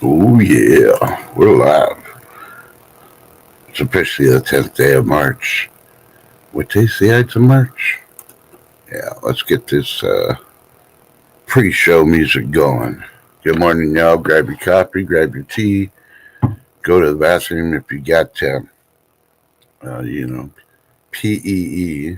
Oh, yeah, we're live. It's officially the 10th day of March. What day's the 8th of March? Yeah, let's get this pre show music going. Good morning, y'all. Grab your coffee, grab your tea, go to the bathroom if you got to, you know, PEE.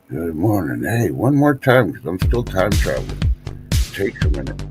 Good morning. Hey, one more time because I'm still time traveling. Takes a minute.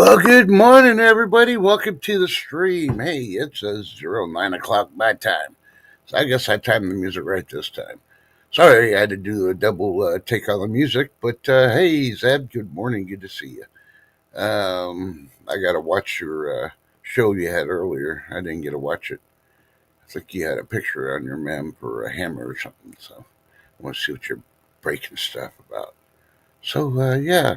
Well, good morning, everybody. Welcome to the stream. Hey, it says 9 o'clock my time. So I guess I timed the music right this time. Sorry, I had to do a double take on the music, but hey, Zeb, good morning. Good to see you. I got to watch your show you had earlier. I didn't get to watch it. I think you had a picture on your mem for a hammer or something, so I want to see what you're breaking stuff about. So, yeah,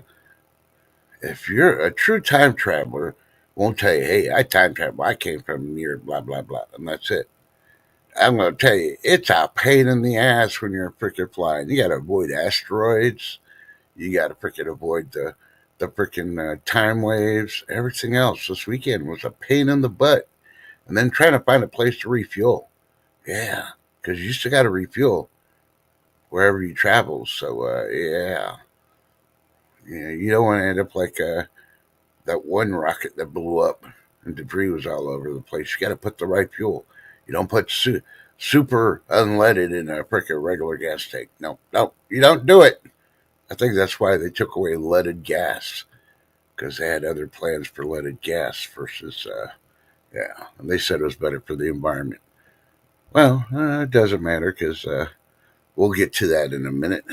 if you're a true time traveler, won't tell you, hey, I time travel. I came from near blah blah blah, and that's it. I'm gonna tell you, it's a pain in the ass when you're freaking flying. You gotta avoid asteroids. You gotta freaking avoid the freaking time waves. Everything else this weekend was a pain in the butt, and then trying to find a place to refuel. Yeah, because you still gotta refuel wherever you travel. So yeah, you don't want to end up like that one rocket that blew up and debris was all over the place. You got to put the right fuel. You don't put super unleaded in a freaking regular gas tank. No, no, you don't do it. I think that's why they took away leaded gas because they had other plans for leaded gas versus, yeah, and they said it was better for the environment. Well, it doesn't matter because we'll get to that in a minute.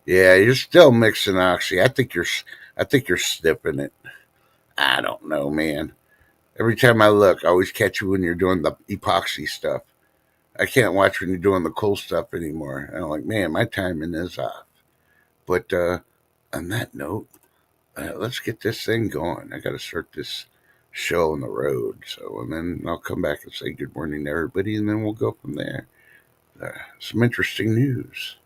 Yeah, you're still mixing oxy. I think you're sniffing it. I don't know, man. Every time I look, I always catch you when you're doing the epoxy stuff. I can't watch when you're doing the cool stuff anymore. And I'm like, man, my timing is off. But on that note, let's get this thing going. I got to start this show on the road. So, and then I'll come back and say good morning to everybody, and then we'll go from there. Some interesting news.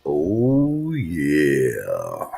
Oh, yeah.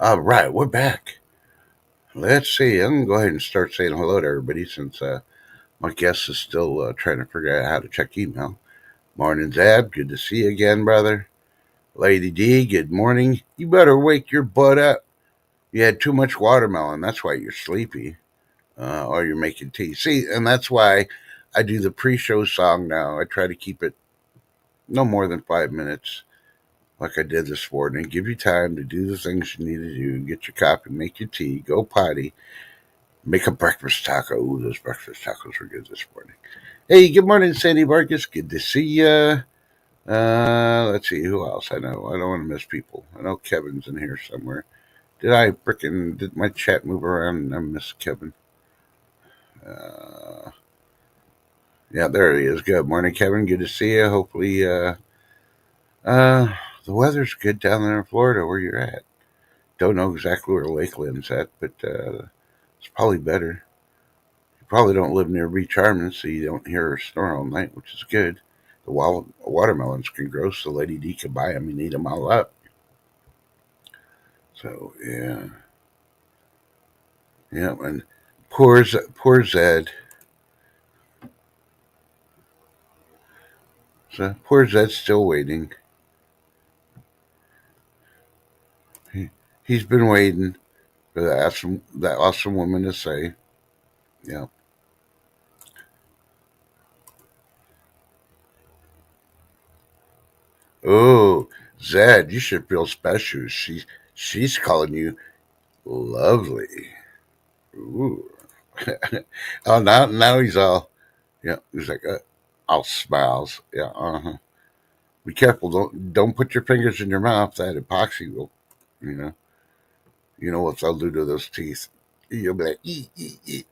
All right, we're back. Let's see. I'm going to go ahead and start saying hello to everybody since my guest is still trying to figure out how to check email. Morning, Zab. Good to see you again, brother. Lady D, good morning. You better wake your butt up. You had too much watermelon. That's why you're sleepy. Or you're making tea. See, and that's why I do the pre show song now. I try to keep it no more than 5 minutes, like I did this morning. Give you time to do the things you need to do. Get your coffee, make your tea, go potty, make a breakfast taco. Ooh, those breakfast tacos were good this morning. Hey, good morning, Sandy Vargas. Good to see you. Let's see who else I know. I don't want to miss people. I know Kevin's in here somewhere. Did my chat move around? I miss Kevin. Uh, yeah, there he is. Good morning, Kevin. Good to see you. Hopefully, uh, the weather's good down there in Florida where you're at. Don't know exactly where Lakeland's at, but it's probably better. Probably don't live near Beach Harmon, so you don't hear her snore all night, which is good. The watermelons can grow, so Lady D can buy them and eat them all up. So yeah, yeah, and poor Zed. So poor Zed's still waiting. He, he's been waiting for that awesome woman to say, yeah. Oh, Zed, you should feel special. She's calling you lovely. Ooh. Oh, now he's all, yeah. He's like, all smiles. Yeah. Uh huh. Be careful. Don't put your fingers in your mouth. That epoxy will, you know, you know what they'll do to those teeth. You'll be like, eat, eat, eat.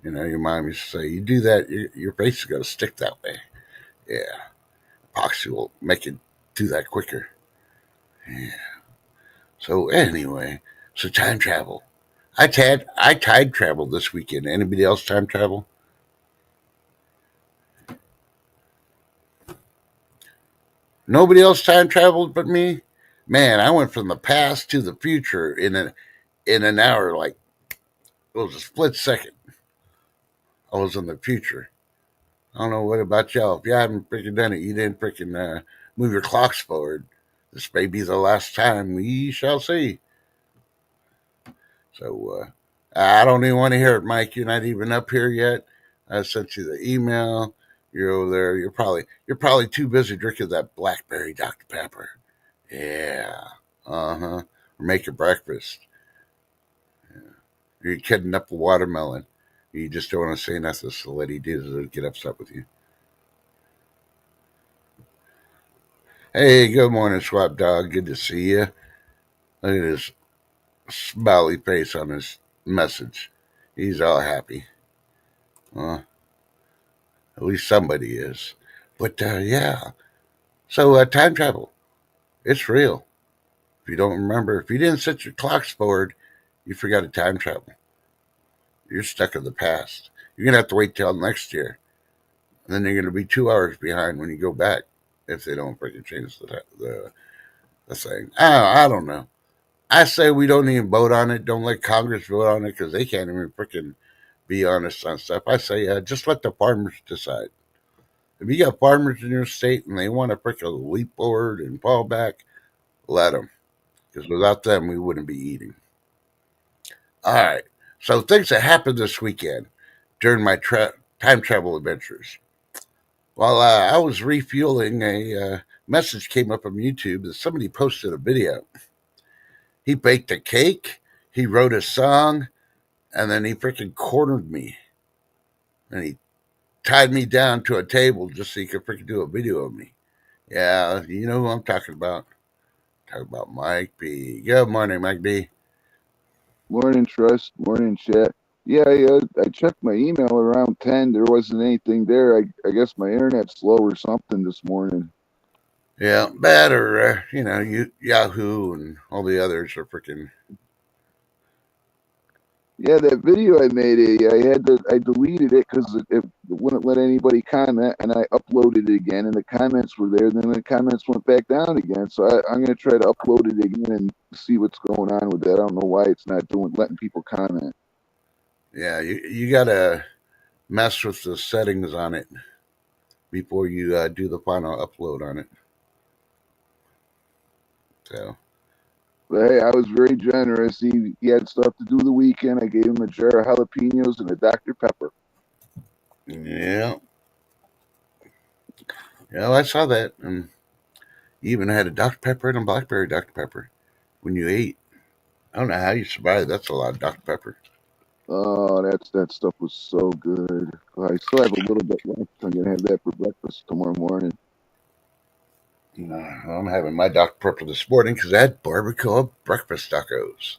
You know, your mom used to say, you do that, your face is gonna stick that way. Yeah. Epoxy will make it do that quicker. Yeah. So anyway, so time travel. I time traveled this weekend. Anybody else time travel? Nobody else time traveled but me. Man, I went from the past to the future in an hour. Like it was a split second. I was in the future. I don't know what about y'all. If you haven't freaking done it, you didn't freaking move your clocks forward. This may be the last time. We shall see. So I don't even want to hear it, Mike. You're not even up here yet. I sent you the email. You're over there. You're probably too busy drinking that blackberry Dr Pepper. Yeah. Uh huh. Or make your breakfast. You're kidding up a watermelon. You just don't want to say nothing, so Lady D doesn't get upset with you. Hey, good morning, Swap Dog. Good to see you. Look at his smiley face on his message. He's all happy. Well, at least somebody is. But yeah. So time travel, it's real. If you don't remember, if you didn't set your clocks forward, you forgot to time travel. You're stuck in the past. You're gonna have to wait till next year, and then you're gonna be 2 hours behind when you go back if they don't freaking change the thing. I don't know. I say we don't even vote on it. Don't let Congress vote on it because they can't even freaking be honest on stuff. I say just let the farmers decide. If you got farmers in your state and they want to freaking leap forward and fall back, let them. Because without them, we wouldn't be eating. All right. So things that happened this weekend during my time travel adventures. While I was refueling, a message came up on YouTube that somebody posted a video. He baked a cake, he wrote a song, and then he freaking cornered me. And he tied me down to a table just so he could freaking do a video of me. Yeah, you know who I'm talking about. Talking about Mike B. Good morning, Mike B. Morning, Trust. Morning, Chat. Yeah, I checked my email around 10. There wasn't anything there. I guess my internet's slow or something this morning. Yeah, that or Yahoo and all the others are freaking. Yeah, that video I made, I deleted it because it wouldn't let anybody comment, and I uploaded it again, and the comments were there. Then the comments went back down again. So I'm gonna try to upload it again and see what's going on with that. I don't know why it's not letting people comment. Yeah, you gotta mess with the settings on it before you do the final upload on it. So But hey, I was very generous. He had stuff to do the weekend. I gave him a jar of jalapenos and a Dr. Pepper. yeah, yeah, I saw that. And you even had a Dr Pepper and a blackberry Dr Pepper when you ate. I don't know how you survived. That's a lot of Dr Pepper. Oh, that stuff was so good. I still have a little bit left. I'm gonna have that for breakfast tomorrow morning. I'm having my Dr Pepper this morning because I had barbacoa breakfast tacos.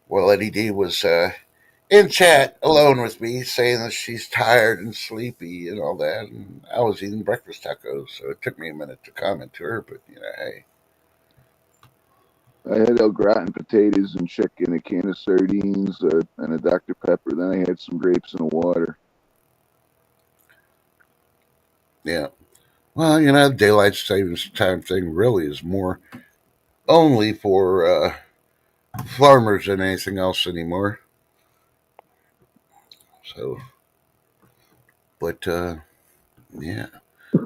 Well, Eddie D was in chat alone with me, saying that she's tired and sleepy and all that. And I was eating breakfast tacos, so it took me a minute to comment to her. But hey, I had El Gratin potatoes and chicken, a can of sardines, and a Dr. Pepper. Then I had some grapes in the water. Yeah. Well, daylight savings time thing really is more only for farmers than anything else anymore. So, but yeah,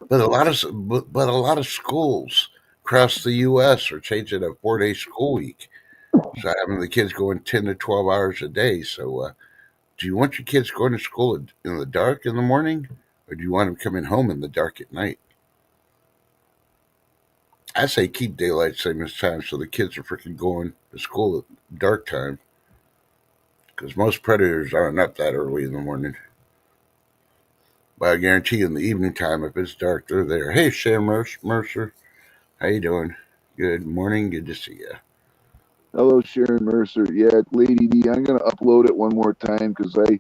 but a lot of schools across the U.S. are changing a 4-day school week. So having the kids going 10 to 12 hours a day. So, do you want your kids going to school in the dark in the morning, or do you want them coming home in the dark at night? I say keep daylight savings time so the kids are freaking going to school at dark time because most predators aren't up that early in the morning. But I guarantee you, in the evening time, if it's dark, they're there. Hey, Sam Mercer, how you doing? Good morning. Good to see you. Hello, Sharon Mercer. Yeah, Lady D. I'm gonna upload it one more time because I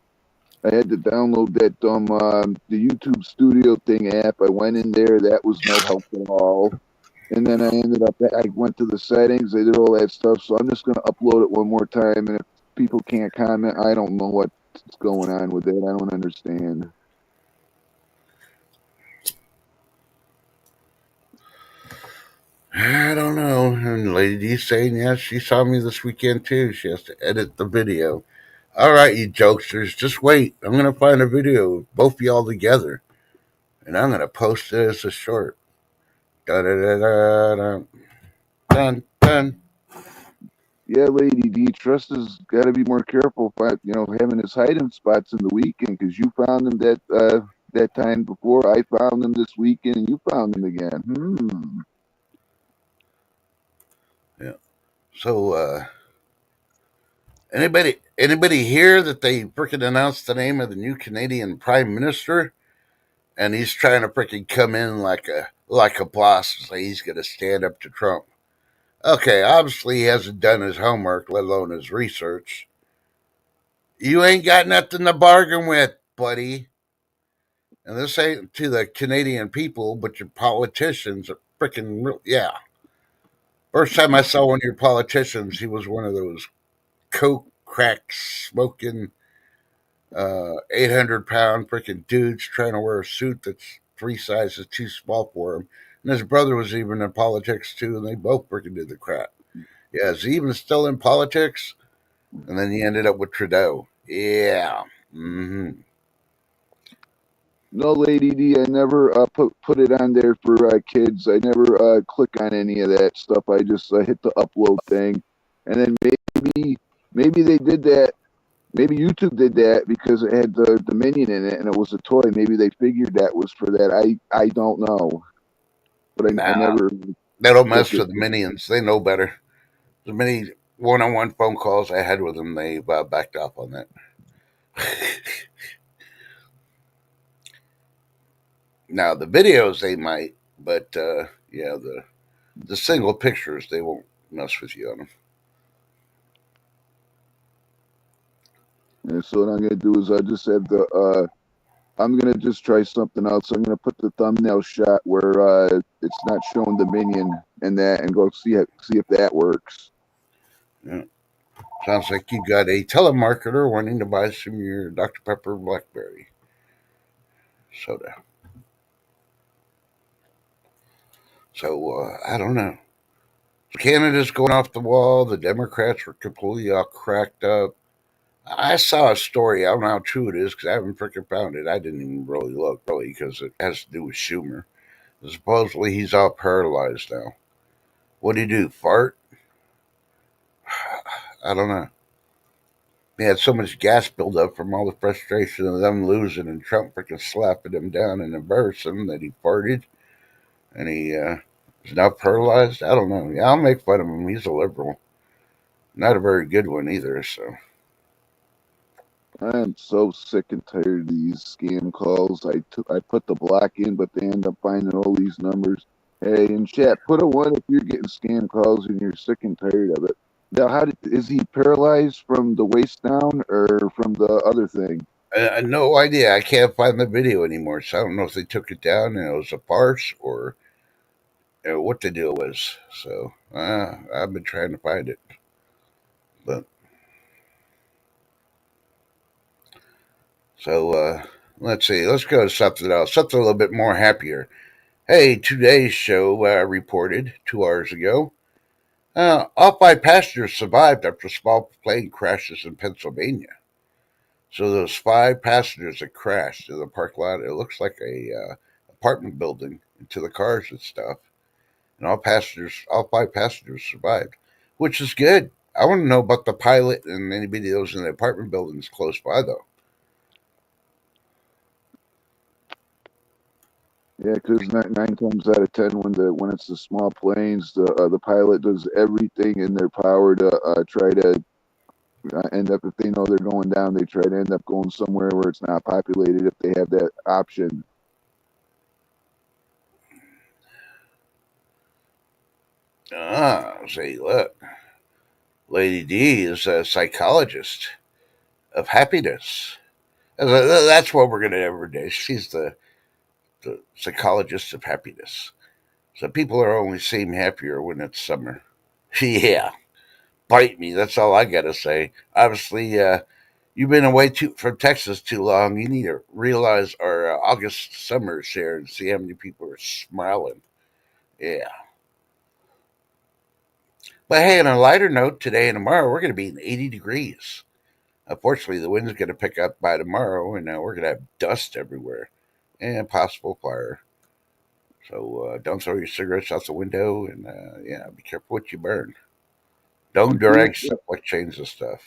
had to download that dumb the YouTube Studio thing app. I went in there. That was no help at all. And then I went to the settings. I did all that stuff. So I'm just gonna upload it one more time. And if people can't comment, I don't know what's going on with it. I don't understand. I don't know. And Lady D's saying, yeah, she saw me this weekend too. She has to edit the video. All right, you jokesters, just wait. I'm going to find a video of both of y'all together, and I'm going to post it as a short. Dun, dun, dun, dun, dun, dun. Yeah, Lady D. Trust has got to be more careful about having his hiding spots in the weekend because you found him that time before. I found him this weekend, and you found him again. Yeah. So, anybody hear that they freaking announced the name of the new Canadian Prime Minister? And he's trying to freaking come in like a boss and say he's going to stand up to Trump. Okay, obviously he hasn't done his homework, let alone his research. You ain't got nothing to bargain with, buddy. And this ain't to the Canadian people, but your politicians are freaking real. Yeah. First time I saw one of your politicians, he was one of those coke crack smoking 800-pound freaking dudes trying to wear a suit that's 3 sizes too small for him. And his brother was even in politics too, and they both freaking did the crap. Yeah, is he even still in politics? And then he ended up with Trudeau. Yeah. No, Lady D, I never put it on there for kids. I never click on any of that stuff. I just hit the upload thing, and then maybe they did that. Maybe YouTube did that because it had the minion in it and it was a toy. Maybe they figured that was for that. I don't know, but I Nah, never they don't looked mess at. with the minions. They know better. The many one-on-one phone calls I had with them, they backed off on that. Now the videos they might, but yeah, the single pictures they won't mess with you on them. And so what I'm gonna do is I just have the I'm gonna just try something else. I'm gonna put the thumbnail shot where it's not showing the minion and that, and go see if that works. Yeah. Sounds like you got a telemarketer wanting to buy some of your Dr. Pepper Blackberry soda. So I don't know. Canada's going off the wall. The Democrats were completely all cracked up. I saw a story. I don't know how true it is because I haven't freaking found it. I didn't even really look, really, because it has to do with Schumer. Supposedly he's all paralyzed now. What do you do? Fart? I don't know. He had so much gas buildup from all the frustration of them losing and Trump freaking slapping him down and embarrassing him that he farted and he is now paralyzed. I don't know. Yeah, I'll make fun of him. He's a liberal. Not a very good one either. So I'm so sick and tired of these scam calls. I put the block in, but they end up finding all these numbers. Hey, in chat, put a one if you're getting scam calls and you're sick and tired of it. Now, is he paralyzed from the waist down or from the other thing? no idea. I can't find the video anymore. So I don't know if they took it down and it was a farce or what the deal was. So I've been trying to find it, but so let's see. Let's go to something else, something a little bit more happier. Hey, today's show reported 2 hours ago. All five passengers survived after small plane crashes in Pennsylvania. So those five passengers that crashed in the parking lot, it looks like a apartment building into the cars and stuff. And all five passengers survived, which is good. I want to know about the pilot and anybody that was in the apartment buildings close by, though. Yeah, because nine times out of ten, when it's the small planes, the pilot does everything in their power to try to end up, if they know they're going down, they try to end up going somewhere where it's not populated if they have that option. See, look, Lady D is a psychologist of happiness. That's what we're going to every day. She's the psychologist of happiness. So people are only seem happier when it's summer. Yeah, bite me. That's all I got to say. Obviously, you've been away from Texas too long. You need to realize our August summer share and see how many people are smiling. Yeah. But hey, on a lighter note, today and tomorrow, we're going to be in 80 degrees. Unfortunately, the wind's going to pick up by tomorrow, and we're going to have dust everywhere and possible fire. So don't throw your cigarettes out the window, and yeah, be careful what you burn. Don't And please, drag stuff like chains and stuff.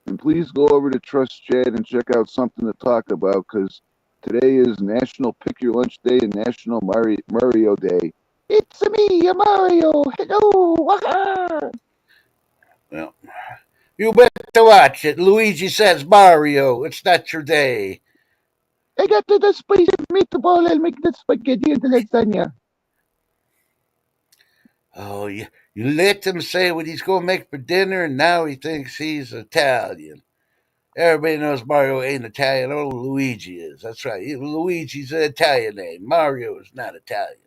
and please go over to Trust Chat and check out something to talk about because today is National Pick Your Lunch Day and National Mario Day. It's me, Mario. Hello. Wah-ha. Well, you better watch it. Luigi says Mario. It's not your day. I got the spicy meatball. I'll make the spaghetti and the lasagna. Oh, you let him say what he's going to make for dinner, and now he thinks he's Italian. Everybody knows Mario ain't Italian. Oh, Luigi is. That's right. Luigi's an Italian name. Mario is not Italian.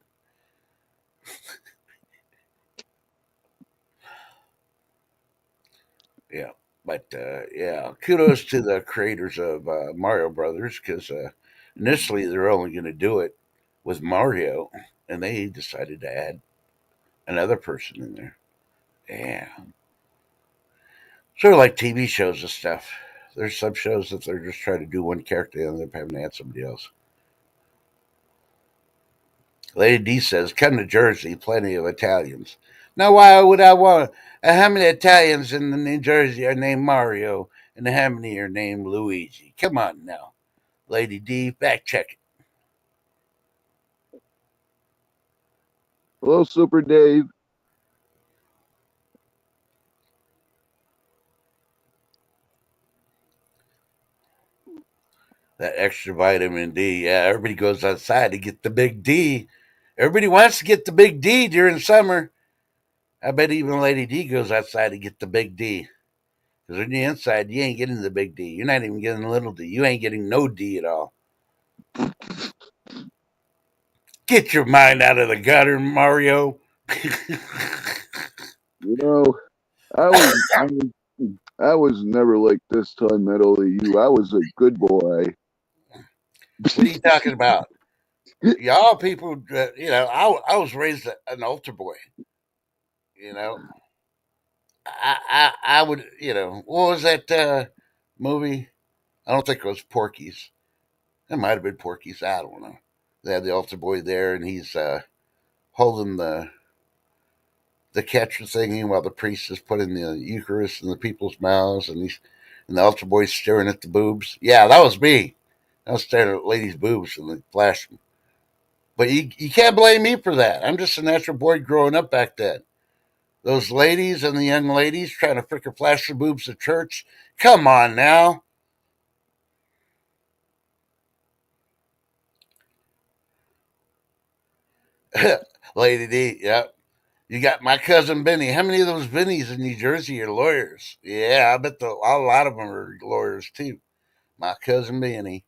Yeah. But yeah, kudos to the creators of Mario Brothers because initially they're only going to do it with Mario, and they decided to add another person in there. Yeah. Sort of like TV shows and stuff. There's some shows that they're just trying to do one character and they're having to add somebody else. Lady D says, come to Jersey, plenty of Italians. Now, why would I want? How many Italians in New Jersey are named Mario and how many are named Luigi? Come on now. Lady D, fact check it. Hello, Super Dave. That extra vitamin D. Yeah, everybody goes outside to get the big D. Everybody wants to get the big D during summer. I bet even Lady D goes outside to get the big D. Because when you're inside, you ain't getting the big D. You're not even getting a little D. You ain't getting no D at all. Get your mind out of the gutter, Mario. You know, I was, I was, I was never like this till I met all of you. I was a good boy. What are you talking about? Y'all people, I was raised an altar boy. You know, I would, what was that movie? I don't think it was Porky's. It might have been Porky's. I don't know. They had the altar boy there, and he's holding the catcher thingy while the priest is putting the Eucharist in the people's mouths, and the altar boy's staring at the boobs. Yeah, that was me. I was staring at ladies' boobs and they flashed me. But you can't blame me for that. I'm just a natural boy growing up back then. Those ladies and the young ladies trying to frickin' flash their boobs at church. Come on now. Lady D, yep. You got my cousin Benny. How many of those Bennies in New Jersey are lawyers? Yeah, I bet a lot of them are lawyers too. My cousin Benny.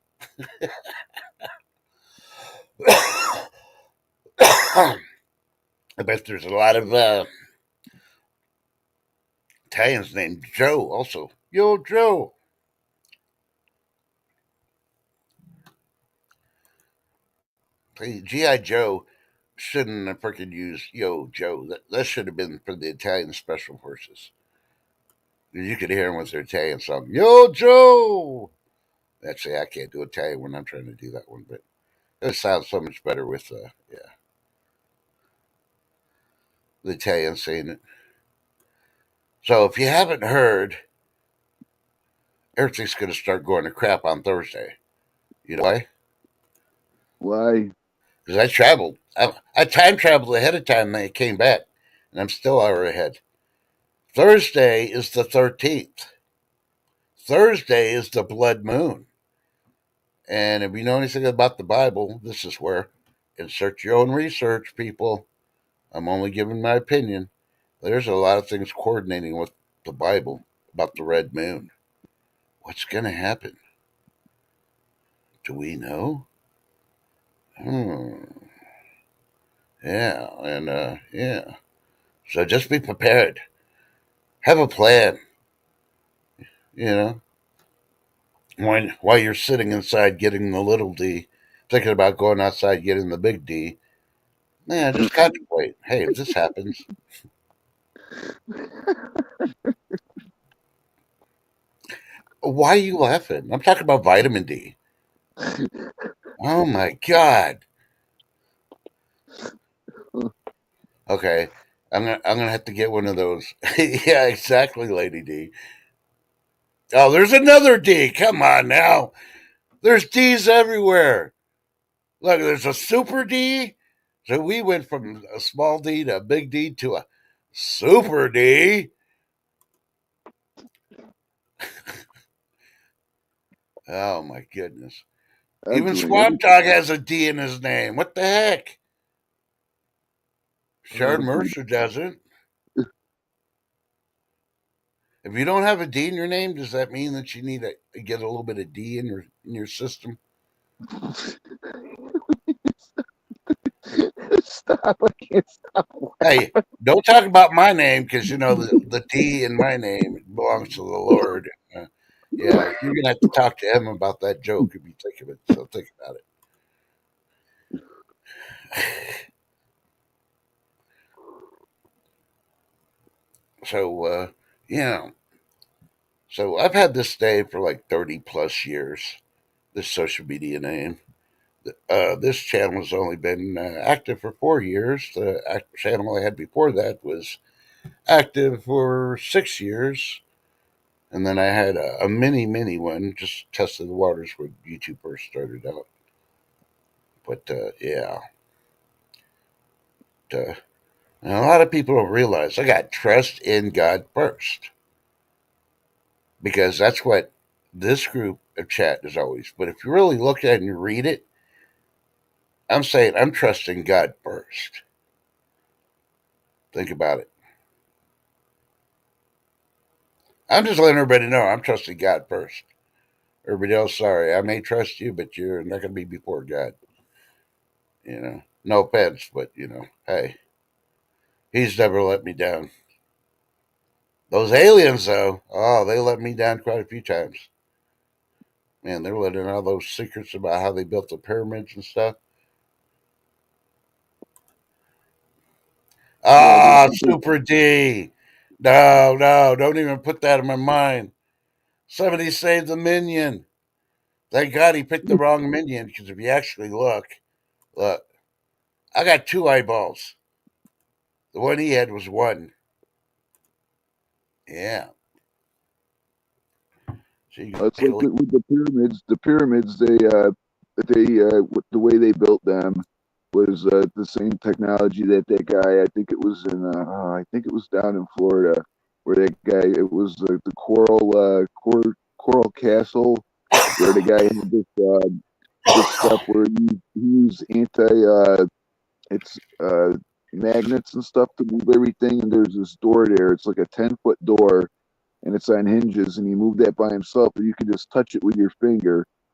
I bet there's a lot of Italians named Joe also. Yo, Joe. Hey, G.I. Joe shouldn't have freaking used Yo, Joe. That should have been for the Italian Special Forces. You could hear them with their Italian song. Yo, Joe. Actually, I can't do Italian when I'm trying to do that one, but it sounds so much better with the Italian saying it. So if you haven't heard, everything's going to start going to crap on Thursday. You know why? Why? Because I traveled. I time traveled ahead of time and I came back, and I'm still an hour ahead. Thursday is the 13th. Thursday is the blood moon. And if you know anything about the Bible, this is where insert your own research, people. I'm only giving my opinion. There's a lot of things coordinating with the Bible about the red moon. What's going to happen? Do we know? Hmm. Yeah, and yeah. So just be prepared. Have a plan. You know, while you're sitting inside getting the little D, thinking about going outside getting the big D. Yeah, just contemplate. Hey, if this happens, why are you laughing? I'm talking about vitamin D. Oh my god. Okay, I'm gonna have to get one of those. Yeah, exactly, Lady D. Oh, there's another D. Come on now. There's D's everywhere. Look, there's a super D. So we went from a small D to a big D to a super D. Oh my goodness. I'm Even doing Swamp everything. Dog has a D in his name. What the heck? Sharon Mercer doesn't. If you don't have a D in your name, does that mean that you need to get a little bit of D in your system? Stop! I can't stop. Hey, don't talk about my name because you know the D in my name belongs to the Lord. Yeah, you're gonna have to talk to him about that joke if you think of it. So think about it. So yeah, so I've had this name for like 30 plus years. This social media name. This channel has only been active for 4 years. The channel I had before that was active for 6 years. And then I had a mini one, just tested the waters when YouTube first started out. But yeah, uh, and a lot of people don't realize I got trust in God first because that's what this group of chat is always. But if you really look at it and you read it, I'm saying I'm trusting God first. Think about it. I'm just letting everybody know I'm trusting God first. Everybody else, sorry, I may trust you, but you're not going to be before God. No offense, but hey, He's never let me down. Those aliens, though, oh, they let me down quite a few times. Man, they're letting all those secrets about how they built the pyramids and stuff. Yeah, there's Ah, something. Super D. No, no, don't even put that in my mind. Somebody saved the minion. Thank God he picked the wrong minion because if you actually look, I got two eyeballs. The one he had was one. Yeah. So you It's like actually, with the pyramids. The pyramids, the way they built them was the same technology that guy. I think it was I think it was down in Florida, where that guy. It was the Coral Castle, where the guy had this stuff where he used it's magnets and stuff to move everything, and there's this door there. It's like a 10-foot door, and it's on hinges, and he moved that by himself, and you can just touch it with your finger,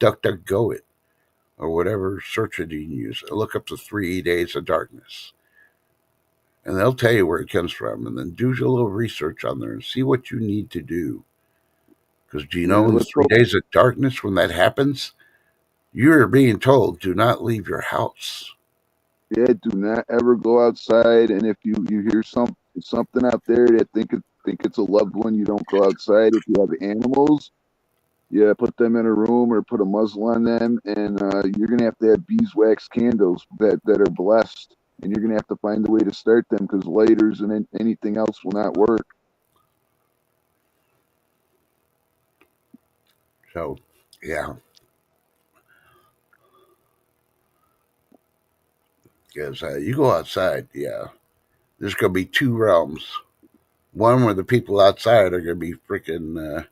DuckDuckGo it or whatever search engine you use. Look up the 3 days of darkness. And they'll tell you where it comes from. And then do a little research on there and see what you need to do. Because do you Yeah, know in the let's three hope. days of darkness, when that happens, you're being told do not leave your house. Yeah, do not ever go outside. And if you hear something out there that think it's a loved one, you don't go outside. If you have animals, yeah, put them in a room or put a muzzle on them, and you're gonna have to have beeswax candles that are blessed, and you're gonna have to find a way to start them because lighters and anything else will not work. So, yeah, because you go outside, yeah, there's going to be two realms. One where the people outside are going to be freaking,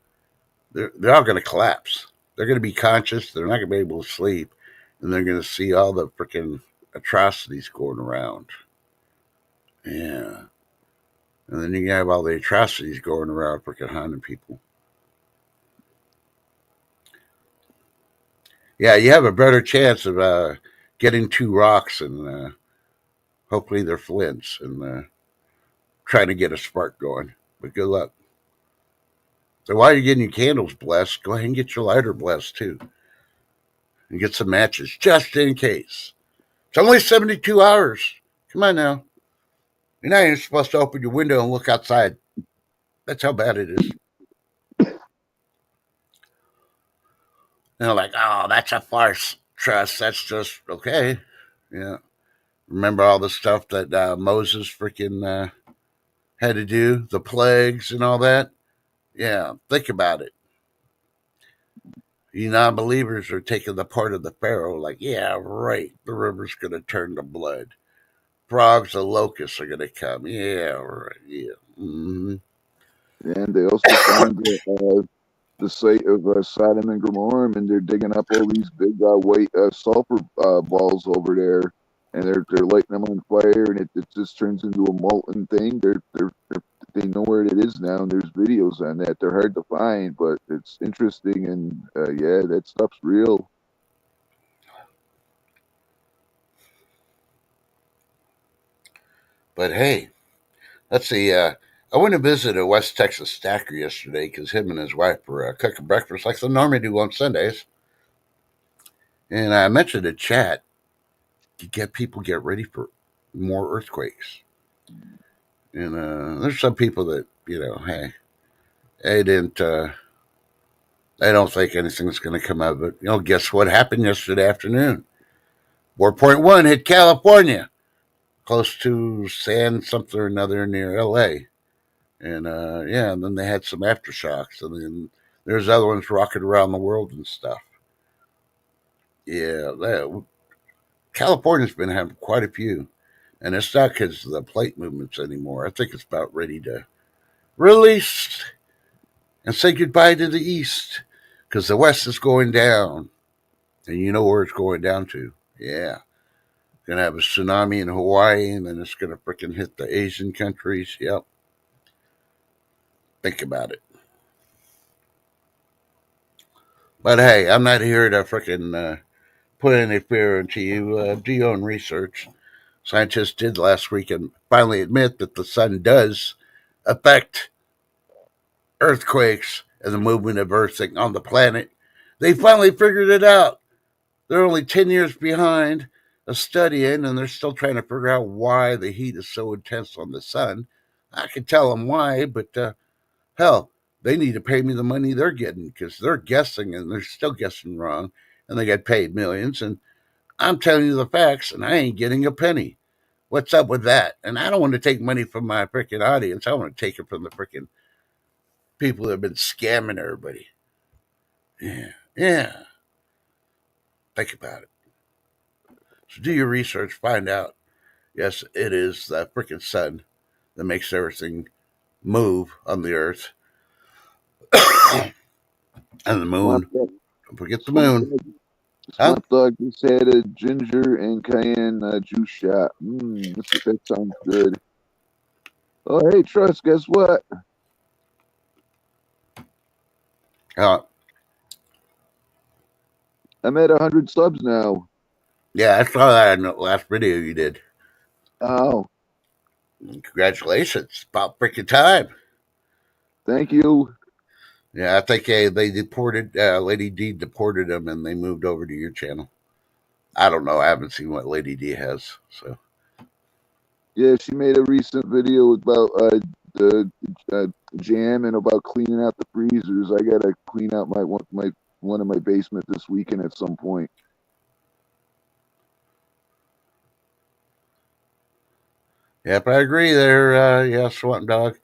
they're all going to collapse. They're going to be conscious. They're not going to be able to sleep. And they're going to see all the freaking atrocities going around. Yeah. And then you have all the atrocities going around freaking haunting people. Yeah, you have a better chance of getting two rocks and hopefully they're flints and trying to get a spark going. But good luck. So while you're getting your candles blessed, go ahead and get your lighter blessed too. And get some matches just in case. It's only 72 hours. Come on now. You're not even supposed to open your window and look outside. That's how bad it is. And they're like, oh, that's a farce. Trust. That's just okay. Yeah. Remember all the stuff that Moses freaking had to do, the plagues and all that? Yeah. Think about it. You non believers are taking the part of the Pharaoh, like, yeah, right. The river's going to turn to blood. Frogs and locusts are going to come. Yeah, right. Yeah. Mm-hmm. And they also found the site of Sodom and Gomorrah, and they're digging up all these big white sulfur balls over there, and they're lighting them on fire, and it just turns into a molten thing. They know where it is now, and there's videos on that. They're hard to find, but it's interesting, and yeah, that stuff's real. But hey, let's see. I went to visit a West Texas stacker yesterday because him and his wife were cooking breakfast like they normally do on Sundays. And I mentioned a chat to get people get ready for more earthquakes. And there's some people that, hey, they didn't, they don't think anything's going to come out of it. Guess what happened yesterday afternoon? 4.1 hit California, close to San something or another near LA. And yeah, and then they had some aftershocks. And then there's other ones rocking around the world and stuff. Yeah, California's been having quite a few. And it's not because of the plate movements anymore. I think it's about ready to release and say goodbye to the East because the West is going down. And you know where it's going down to. Yeah. Gonna have a tsunami in Hawaii and then it's gonna freaking hit the Asian countries. Yep. Think about it. But hey, I'm not here to freaking put any fear into you. Do your own research. Scientists did last week and finally admit that the sun does affect earthquakes and the movement of everything on the planet. They finally figured it out. They're only 10 years behind a studying, and they're still trying to figure out why the heat is so intense on the sun. I can tell them why, but hell, they need to pay me the money they're getting because they're guessing and they're still guessing wrong, and they get paid millions. And I'm telling you the facts, and I ain't getting a penny. What's up with that? And I don't want to take money from my freaking audience. I want to take it from the freaking people that have been scamming everybody. Yeah, yeah. Think about it. So do your research, find out. Yes, it is the freaking sun that makes everything move on the earth. And the Swamp moon. Dog, Don't forget the Swamp moon. Dog, Huh? Swamp Dog just had a ginger and cayenne juice shot. That sounds good. Oh, hey, Trust, guess what? Uh, I'm at 100 subs now. Yeah, I saw that in the last video you did. Oh, Congratulations. About freaking time. thank you. Yeah, I think they deported, Lady D deported them and they moved over to your channel. I don't know. I haven't seen what Lady D has. So, Yeah, she made a recent video about the jam and about cleaning out the freezers. I gotta clean out one of my basement this weekend at some point. yep, I agree there. Yeah, Swamp Dog.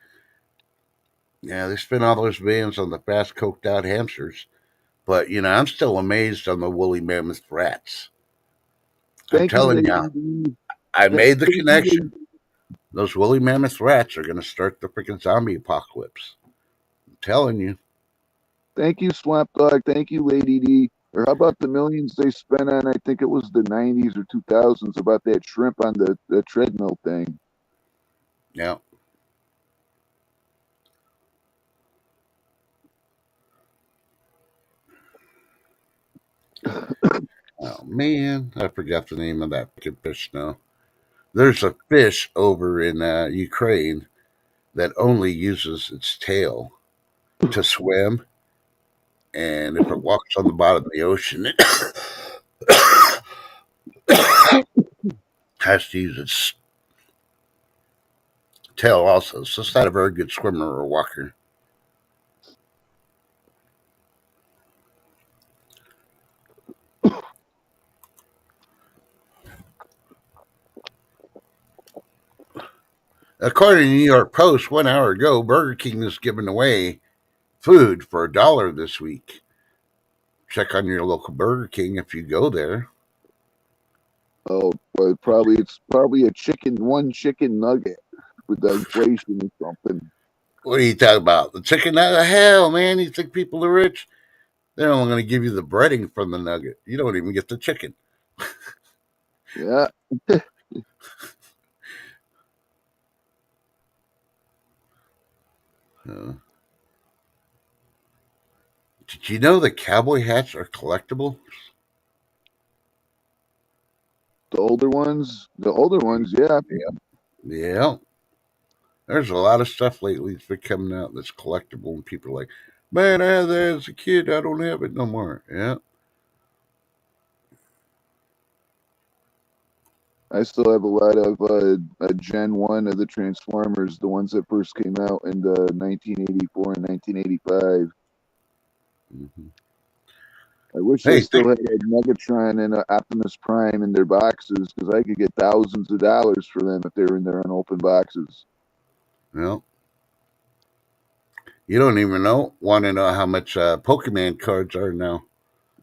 Yeah, they spent all those millions on the fast coked out hamsters. But, I'm still amazed on the woolly mammoth rats. I'm Thank you, telling Lady you, D. I made the Thank you, connection. Those woolly mammoth rats are going to start the freaking zombie apocalypse. I'm telling you. thank you, Swamp Dog. Thank you, Lady D. Or how about the millions they spent on? I think it was the '90s or 2000s about that shrimp on the treadmill thing. Yeah. Oh, man. I forgot the name of that freaking fish now. There's a fish over in Ukraine that only uses its tail to swim. And if it walks on the bottom of the ocean, it has to use its tail also. So it's not a very good swimmer or walker. According to the New York Post, 1 hour ago, Burger King is giving away food for $1 this week. Check on your local Burger King if you go there. Oh, but it's probably one chicken nugget with the inflation or something. What are you talking about? The chicken nugget? Hell, man, you think people are rich? They're only going to give you the breading from the nugget. You don't even get the chicken. Yeah. Uh, did you know that cowboy hats are collectible? The older ones, yeah. Yeah. There's a lot of stuff lately that's been coming out that's collectible, and people are like, man, I had that as a kid. I don't have it no more. Yeah. I still have a lot of Gen 1 of the Transformers, the ones that first came out in the 1984 and 1985. Mm-hmm. I wish I Hey, still had a Megatron and a Optimus Prime in their boxes because I could get thousands of dollars for them if they were in their unopened boxes. well, you don't even want to know how much Pokemon cards are now.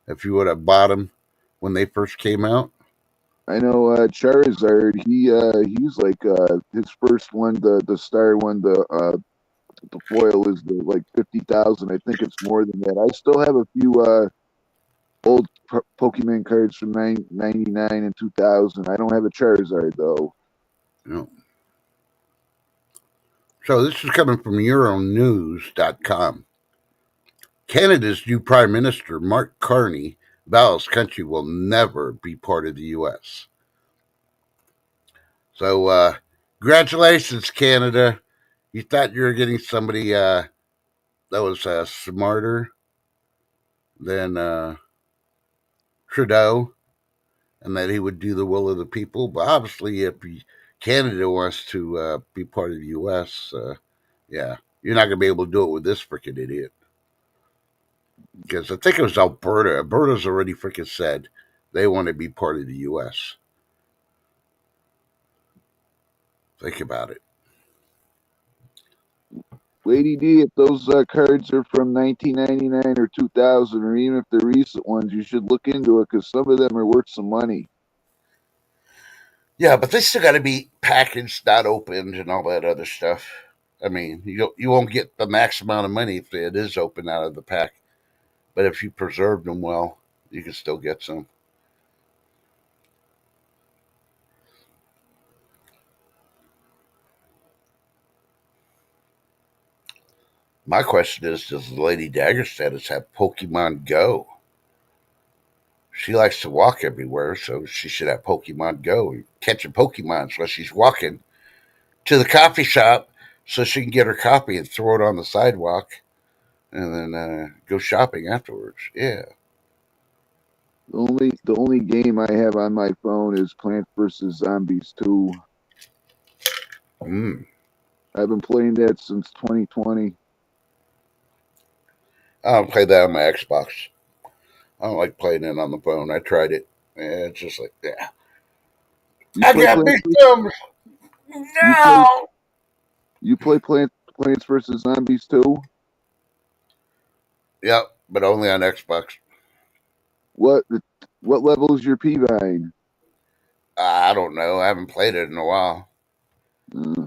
If you would have bought them when they first came out. I know Charizard. He's like his first one, the star one, the foil is the like 50,000. I think it's more than that. I still have a few old Pokemon cards from 99 and 2000. I don't have a Charizard though. You know. So this is coming from Euronews.com. Canada's new Prime Minister, Mark Carney, vows country will never be part of the U.S. So, congratulations, Canada. You thought you were getting somebody that was smarter than Trudeau and that he would do the will of the people. But obviously, if Canada wants to be part of the U.S., yeah, you're not going to be able to do it with this freaking idiot. Because I think it was Alberta. Alberta's already freaking said they want to be part of the U.S. Think about it. Lady D, if those cards are from 1999 or 2000, or even if they're recent ones, you should look into it because some of them are worth some money. Yeah, but they still got to be packaged, not opened, and all that other stuff. I mean, you won't get the max amount of money if it is open out of the pack. But if you preserved them well, you can still get some. My question is, does Lady Dagger status have Pokemon Go? She likes to walk everywhere, so she should have Pokemon Go and catching Pokemons while she's walking to the coffee shop so she can get her copy and throw it on the sidewalk and then go shopping afterwards. Yeah. The only game I have on my phone is Plants vs Zombies 2. Mm. I've been playing that since 2020. I don't play that on my Xbox. I don't like playing it on the phone. I tried it. Yeah, it's just like, yeah. You I play got Plants big vs. thumbs. You play No. you play Plants vs Zombies 2? Yep, but only on Xbox. What what level is your P-Vine? I don't know. I haven't played it in a while. Uh,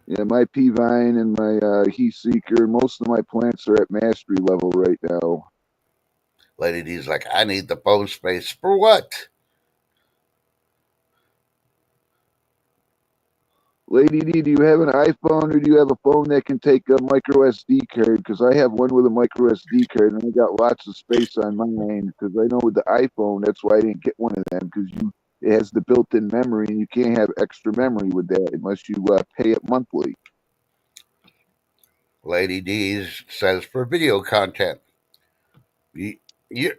yeah, my P-Vine and my Heat Seeker, most of my plants are at mastery level right now. Lady D's like, I need the phone space for what? Lady D, do you have an iPhone or do you have a phone that can take a micro SD card? Because I have one with a micro SD card and I got lots of space on mine. Because I know with the iPhone, that's why I didn't get one of them. Because it has the built-in memory and you can't have extra memory with that unless you pay it monthly. Lady D says for video content. You,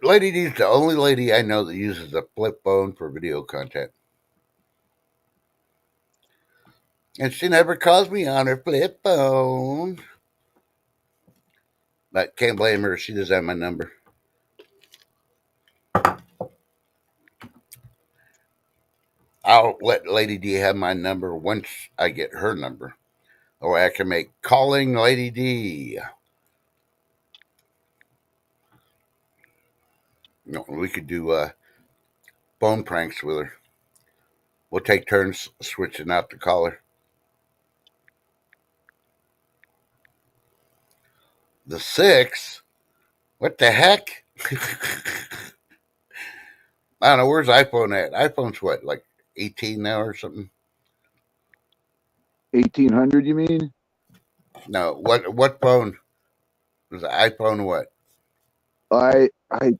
Lady D's the only lady I know that uses a flip phone for video content. And she never calls me on her flip phone. But can't blame her. She doesn't have my number. I'll let Lady D have my number once I get her number. Or I can make calling Lady D. We could do phone pranks with her. We'll take turns switching out the caller. The 6? What the heck? I don't know. Where's iPhone at? iPhone's what, like 18 now or something? 1800, you mean? No. What phone? Was it iPhone what? I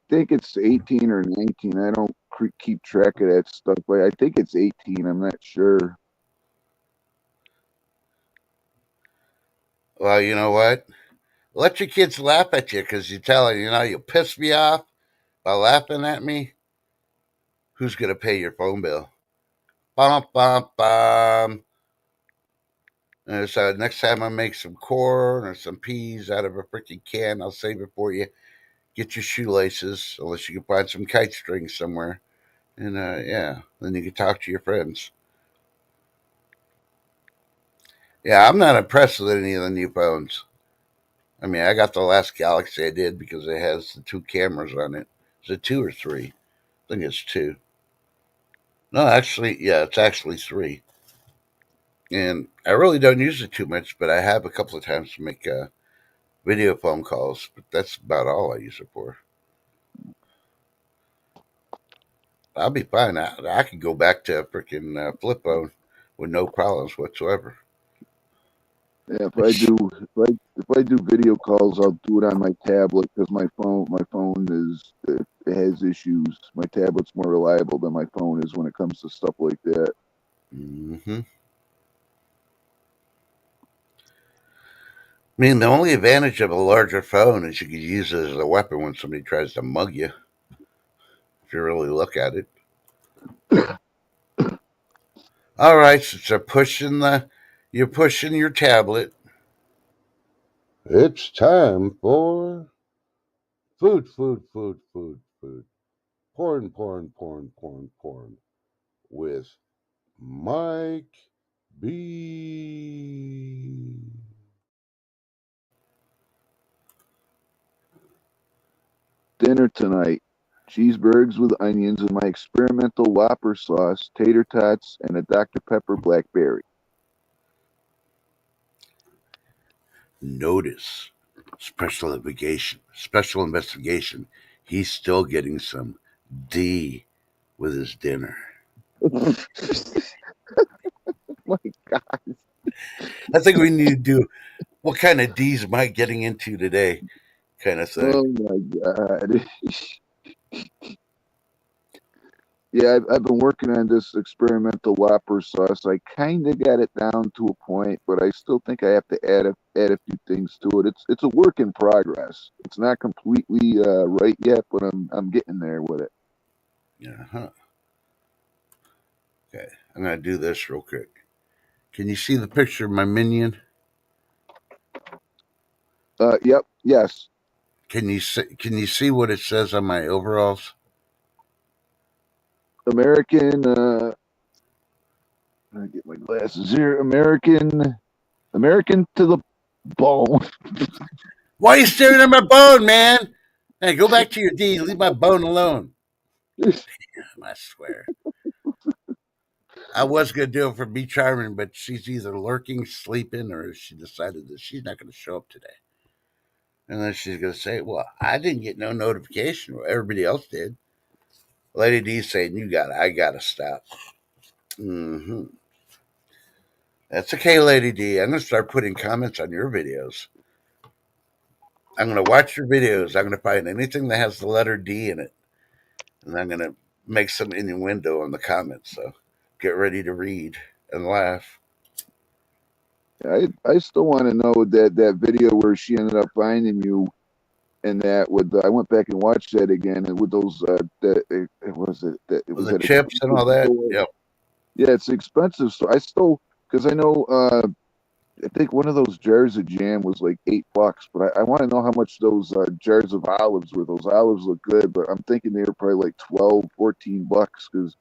think it's 18 or 19. I don't keep track of that stuff, but I think it's 18. I'm not sure. Well, you know what? Let your kids laugh at you because you tell them, you piss me off by laughing at me. Who's going to pay your phone bill? Bum, bum, bum. And so next time I make some corn or some peas out of a freaking can, I'll save it for you. Get your shoelaces, unless you can find some kite strings somewhere. And yeah, then you can talk to your friends. Yeah, I'm not impressed with any of the new phones. I mean, I got the last Galaxy I did because it has the two cameras on it. Is it two or three? I think it's two. No, actually, yeah, it's actually three. And I really don't use it too much, but I have a couple of times to make video phone calls. But that's about all I use it for. I'll be fine. I could go back to a freaking flip phone with no problems whatsoever. Yeah, if I do video calls, I'll do it on my tablet because my phone it has issues. My tablet's more reliable than my phone is when it comes to stuff like that. Mm-hmm. I mean, the only advantage of a larger phone is you can use it as a weapon when somebody tries to mug you. If you really look at it. All right, since you're pushing your tablet. It's time for food. Porn with Mike B. Dinner tonight: cheeseburgers with onions and my experimental Whopper sauce, tater tots, and a Dr Pepper blackberry. Notice special investigation. He's still getting some D with his dinner. My God! I think we need to do what kind of D's am I getting into today, kind of thing. Oh my God! Yeah, I've been working on this experimental Whopper sauce. I kind of got it down to a point, but I still think I have to add a few things to it. It's a work in progress. It's not completely right yet, but I'm getting there with it. Yeah. Huh. Okay. I'm gonna do this real quick. Can you see the picture of my minion? Yep, yes. Can you see what it says on my overalls? American. I get my glasses here. American to the bone. Why are you staring at my bone, man? Hey, go back to your D. Leave my bone alone. I swear. I was gonna do it for B Charming, but she's either lurking, sleeping, or she decided that she's not gonna show up today. And then she's gonna say, "Well, I didn't get no notification. Well, everybody else did." Lady D saying, "You got it. I gotta stop." Mm-hmm. That's okay, Lady D. I'm gonna start putting comments on your videos. I'm gonna watch your videos. I'm gonna find anything that has the letter D in it, and I'm gonna make some innuendo in the comments. So get ready to read and laugh. I still want to know that video where she ended up finding you and that with I went back and watched that again and with those that it was it that it With was the that chips and all expensive that. store. Yep. Yeah, it's expensive. So I still because I know I think one of those jars of jam was like $8, but I want to know how much those jars of olives were. Those olives look good, but I'm thinking they were probably like 12, $14 because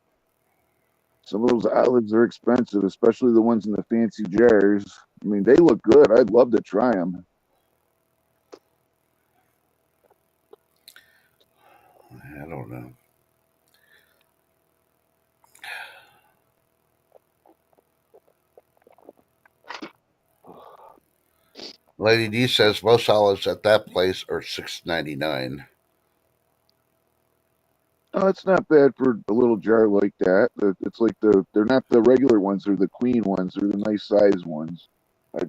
some of those olives are expensive, especially the ones in the fancy jars. I mean, they look good. I'd love to try them. I don't know. Lady D says most olives at that place are $6.99. Oh, it's not bad for a little jar like that. It's like they're not the regular ones, they're the queen ones, they're the nice size ones. I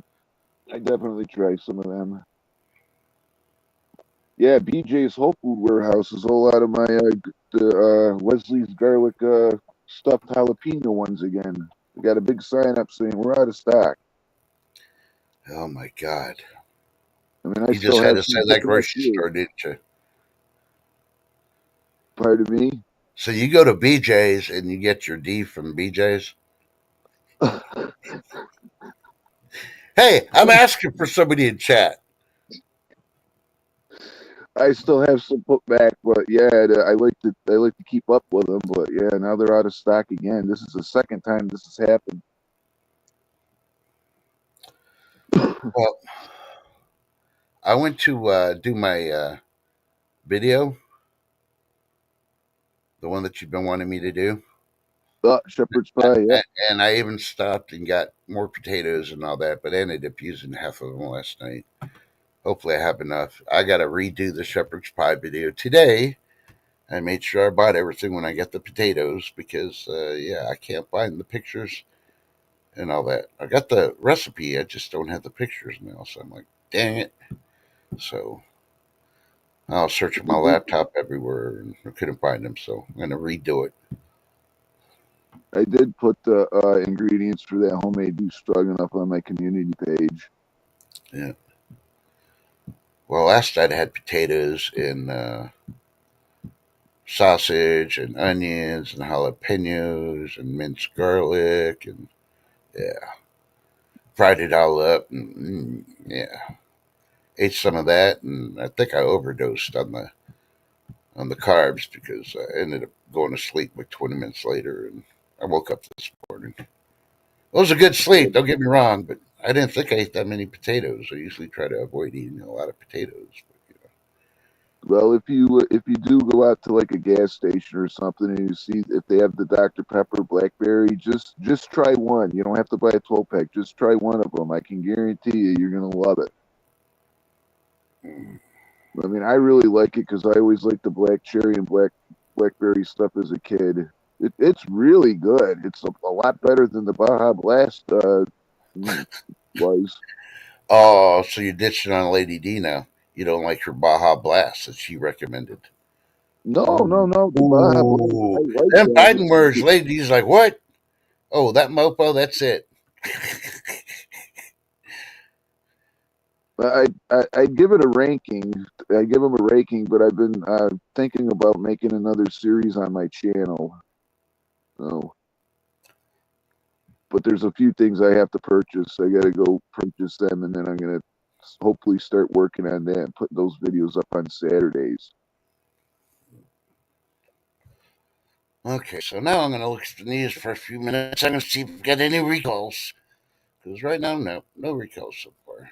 I definitely try some of them. Yeah, BJ's Whole Food Warehouse is a whole lot of my Leslie's garlic stuffed jalapeno ones again. We got a big sign up saying we're out of stock. Oh my God. I mean, I You just still had have to say some that sitting up grocery here. store, didn't you? Pardon me. So you go to BJ's and you get your D from BJ's? Hey, I'm asking for somebody in chat. I still have some put back, but yeah, I like to keep up with them. But yeah, now they're out of stock again. This is the second time this has happened. Well, I went to do my video, the one that you've been wanting me to do. Shepherd's pie. Yep. And I even stopped and got more potatoes and all that, but I ended up using half of them last night. Hopefully, I have enough. I got to redo the shepherd's pie video today. I made sure I bought everything when I get the potatoes because, yeah, I can't find the pictures and all that. I got the recipe, I just don't have the pictures now. So I'm like, dang it. So I was searching my laptop everywhere and I couldn't find them. So I'm going to redo it. I did put the ingredients for that homemade beef stroganoff on my community page. Yeah. Well, last night I had potatoes and sausage and onions and jalapenos and minced garlic and yeah, fried it all up and yeah, ate some of that and I think I overdosed on the carbs because I ended up going to sleep like 20 minutes later and I woke up this morning. It was a good sleep, don't get me wrong, but I didn't think I ate that many potatoes. I usually try to avoid eating a lot of potatoes. But, Well, if you do go out to like a gas station or something and you see if they have the Dr Pepper blackberry, just try one. You don't have to buy a 12 pack. Just try one of them. I can guarantee you, you're gonna love it. mm, I mean, I really like it because I always liked the black cherry and blackberry stuff as a kid. It's really good. It's a lot better than the Baja Blast was. oh, so you're ditching on Lady D now. You don't like her Baja Blast that she recommended. No, the Bob. Ooh, I like them that. Biden words, ladies, like what? Oh, that mopo, that's it. I'd give it a ranking. I give them a ranking, but I've been thinking about making another series on my channel. So, but there's a few things I have to purchase. I got to go purchase them, and then I'm gonna hopefully start working on that and put those videos up on Saturdays. Okay, so now I'm going to look at the news for a few minutes. I'm going to see if we get any recalls. Because right now, no recalls so far.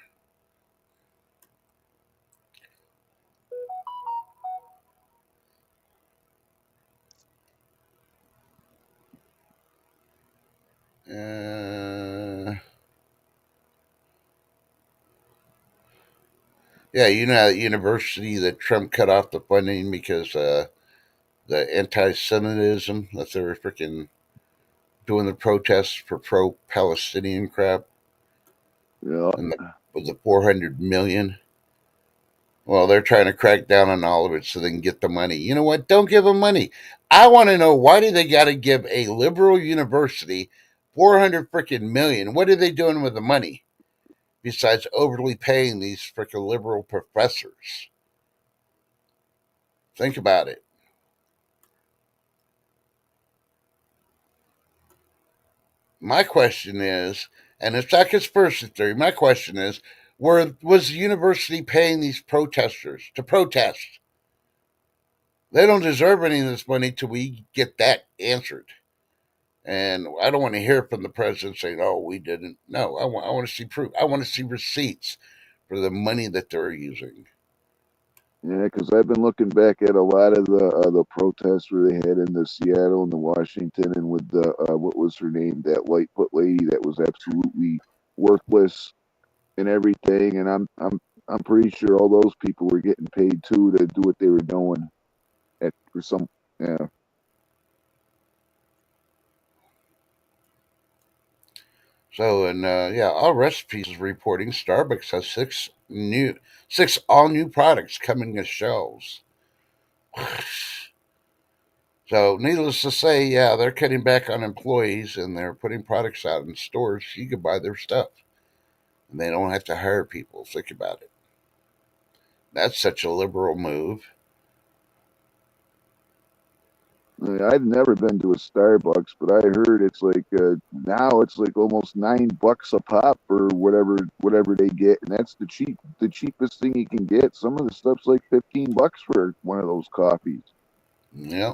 Yeah, you know that university that Trump cut off the funding because the anti-Semitism that they were freaking doing the protests for pro-Palestinian crap, Yeah, and with the 400 million. Well, they're trying to crack down on all of it so they can get the money. You know what? Don't give them money. I want to know, why do they got to give a liberal university 400 freaking million? What are they doing with the money besides overly paying these freaking liberal professors? Think about it. My question is, and it's not conspiracy theory, my question is, was the university paying these protesters to protest? They don't deserve any of this money till we get that answered. And I don't want to hear from the president saying, "Oh, we didn't." No, I want to see proof. I want to see receipts for the money that they're using. yeah, because I've been looking back at a lot of the protests where they had in the Seattle and the Washington, and with the what was her name, that Lightfoot lady that was absolutely worthless and everything. And I'm pretty sure all those people were getting paid too to do what they were doing for some. Yeah, So, and yeah, All Recipes is reporting Starbucks has six all new products coming to shelves. So, needless to say, yeah, they're cutting back on employees and they're putting products out in stores so you can buy their stuff. And they don't have to hire people. Think about it. That's such a liberal move. I've never been to a Starbucks, but I heard it's like now it's like almost $9 a pop for whatever they get, and that's the cheapest thing you can get. Some of the stuff's like $15 for one of those coffees. Yeah.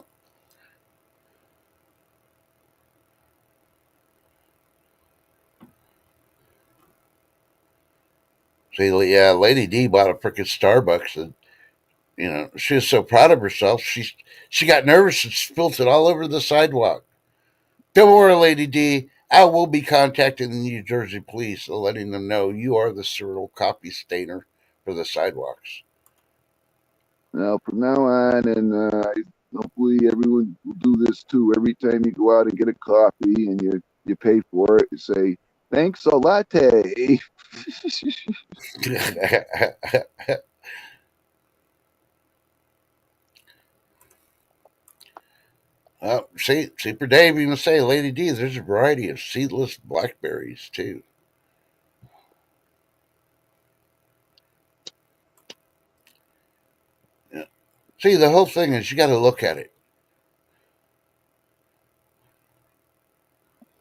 See, yeah, Lady D bought a freaking Starbucks, and she was so proud of herself. She got nervous and spilt it all over the sidewalk. Don't worry, Lady D. I will be contacting the New Jersey police and letting them know you are the serial copy stainer for the sidewalks. Now from now on, and hopefully everyone will do this too. Every time you go out and get a coffee and you pay for it, you say thanks a latte. See, for Dave even say, Lady D, there's a variety of seedless blackberries too. Yeah. See, the whole thing is you got to look at it.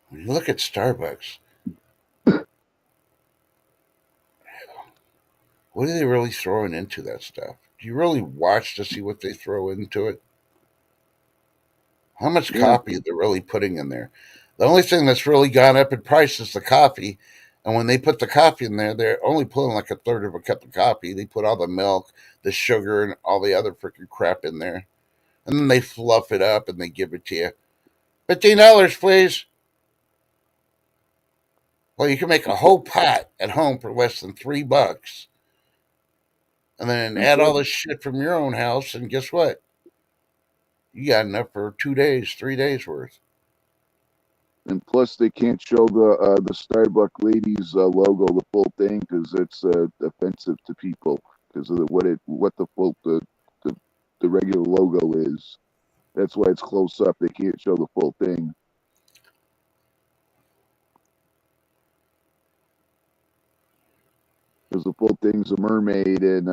When you look at Starbucks, what are they really throwing into that stuff? Do you really watch to see what they throw into it? How much Yeah, coffee they're really putting in there? The only thing that's really gone up in price is the coffee. And when they put the coffee in there, they're only putting like a third of a cup of coffee. They put all the milk, the sugar, and all the other freaking crap in there. And then they fluff it up and they give it to you. $15, please. Well, you can make a whole pot at home for less than $3, and then and add plus all this shit from your own house. And guess what? You got enough for 2 days, 3 days worth. they can't show the Starbucks ladies logo, the full thing, because it's offensive to people because of what the full the the regular logo is. That's why it's close up. They can't show the full thing. Because the full thing's a mermaid, and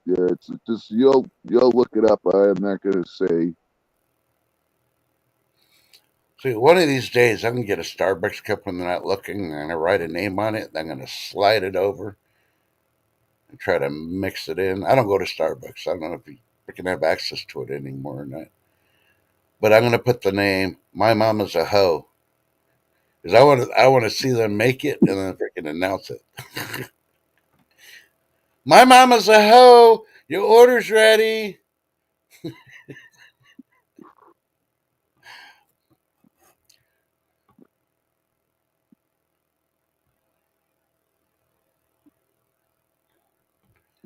yeah, it's just you'll look it up. I'm not gonna say. See, one of these days I'm gonna get a Starbucks cup when they're not looking. I'm gonna write a name on it. I'm gonna slide it over and try to mix it in. I don't go to Starbucks. I don't know if we can have access to it anymore or not. But I'm gonna put the name. My mom is a hoe because I want to see them make it and then freaking announce it. My mom is a hoe. Your order's ready.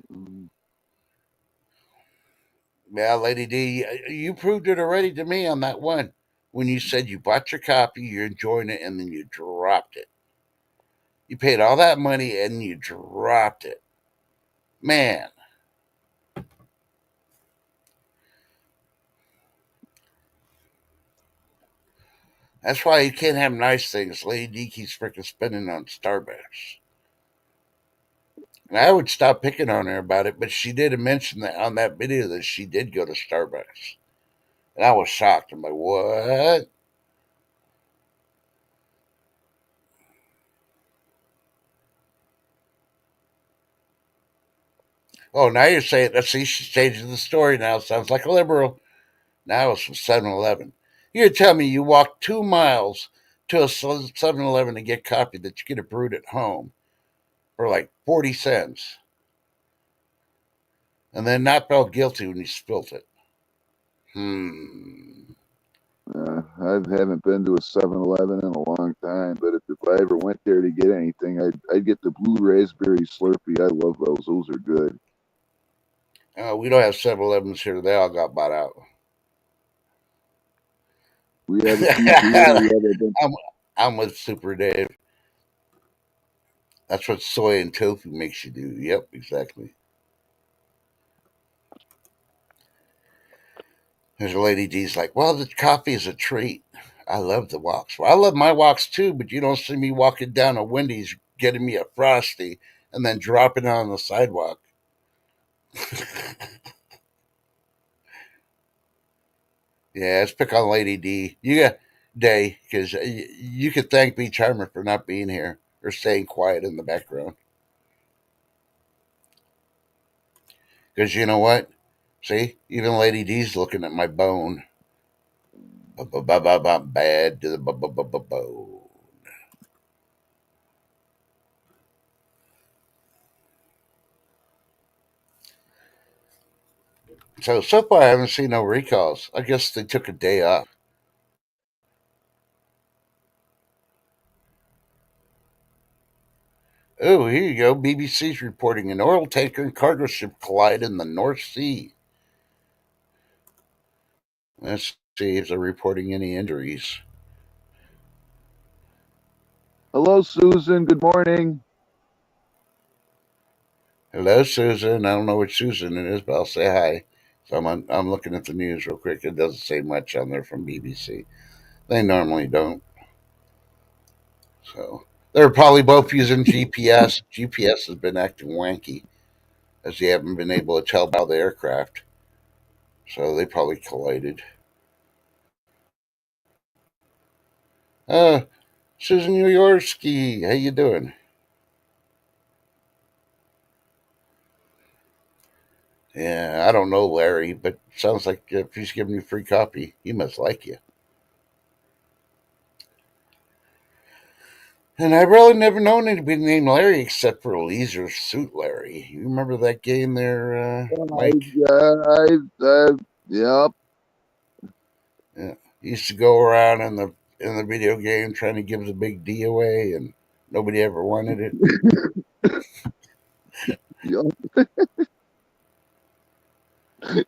Mm, Yeah, Lady D, you proved it already to me on that one when you said you bought your copy, you're enjoying it, and then you dropped it. You paid all that money and you dropped it. Man, that's why you can't have nice things. Lady D keeps freaking spending on Starbucks. And I would stop picking on her about it, but she did mention that on that video that she did go to Starbucks. And I was shocked. I'm like, what? Oh, now you're saying, let's see, she's changing the story now. Sounds like a liberal. Now it's from 7-Eleven. You're telling me you walked 2 miles to a 7-Eleven to get coffee that you could have brewed at home for like 40 cents and then not felt guilty when you spilt it. Hmm. I haven't been to a 7-Eleven in a long time, but if I ever went there to get anything, I'd get the blue raspberry Slurpee. I love those. Those are good. We don't have 7-Elevens here. They all got bought out. We have a few here. We have a bunch. I'm, I'm with Super Dave. That's what soy and tofu makes you do. Yep, exactly. There's a lady D's like, well, the coffee is a treat. I love the walks. Well, I love my walks too, but you don't see me walking down a Wendy's getting me a frosty and then dropping it on the sidewalk. Yeah, let's pick on Lady D. You got Day because you could thank B Charmer for not being here or staying quiet in the background. Because you know what? See, even Lady D's looking at my bone. Bad to the bone. So far, I haven't seen no recalls. I guess they took a day off. Oh, here you go. BBC's reporting an oil tanker and cargo ship collide in the North Sea. Let's see if they're reporting any injuries. Hello, Susan. Good morning. Hello, Susan. I don't know which Susan it is, but I'll say hi. So I'm looking at the news real quick. It doesn't say much on there from BBC. They normally don't. So they're probably both using GPS. GPS has been acting wanky as they haven't been able to tell by the aircraft. So they probably collided. Uh, Susan Uyorski, how you doing? Yeah, I don't know Larry, but sounds like if he's giving you free copy, he must like you. And I've really never known anybody named Larry except for Leisure Suit Larry. You remember that game there, Mike? Yep. Yeah. He used to go around in the video game trying to give the big D away, and nobody ever wanted it. Yep.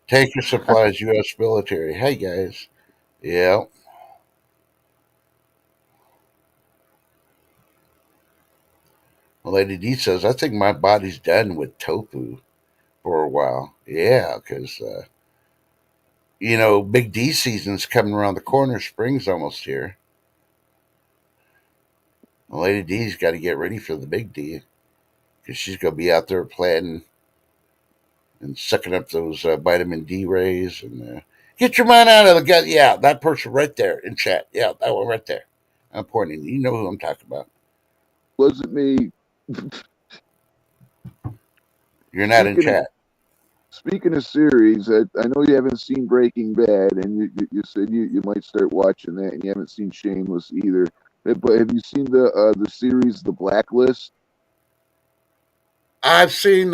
Take your supplies, U.S. military. Hey guys. Yeah. Well, Lady D says, I think my body's done with tofu for a while. Yeah, because Big D season's coming around the corner. Spring's almost here. The Lady D's got to get ready for the Big D because she's going to be out there planting and sucking up those vitamin D rays and get your mind out of the gut. Yeah, that person right there in chat. Yeah, that one right there. I'm pointing. You know who I'm talking about. Wasn't me. You're not in Speaking of chat. speaking of series, I know you haven't seen Breaking Bad, and you said you might start watching that, and you haven't seen Shameless either. But have you seen the series The Blacklist? I've seen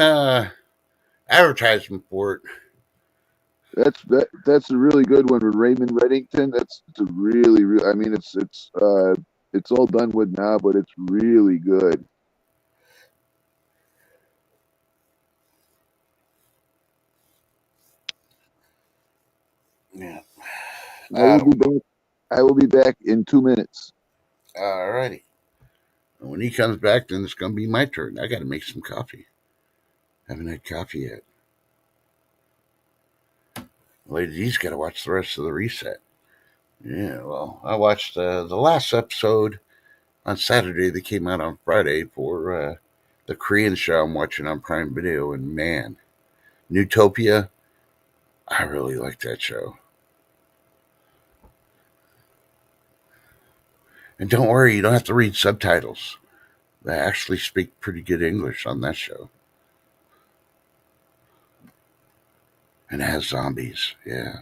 advertisement for it. That's a really good one with Raymond Reddington. It's a really. I mean, it's all done with now, but it's really good. Yeah. I I will don't be know. back. I will be back in 2 minutes. Alrighty. When he comes back, then it's going to be my turn. I got to make some coffee. Haven't had coffee yet. Ladies, got to watch the rest of the reset. Yeah, well, I watched the last episode on Saturday that came out on Friday for the Korean show I'm watching on Prime Video, and man, Newtopia, I really like that show. And don't worry, you don't have to read subtitles. They actually speak pretty good English on that show. And it has zombies, yeah.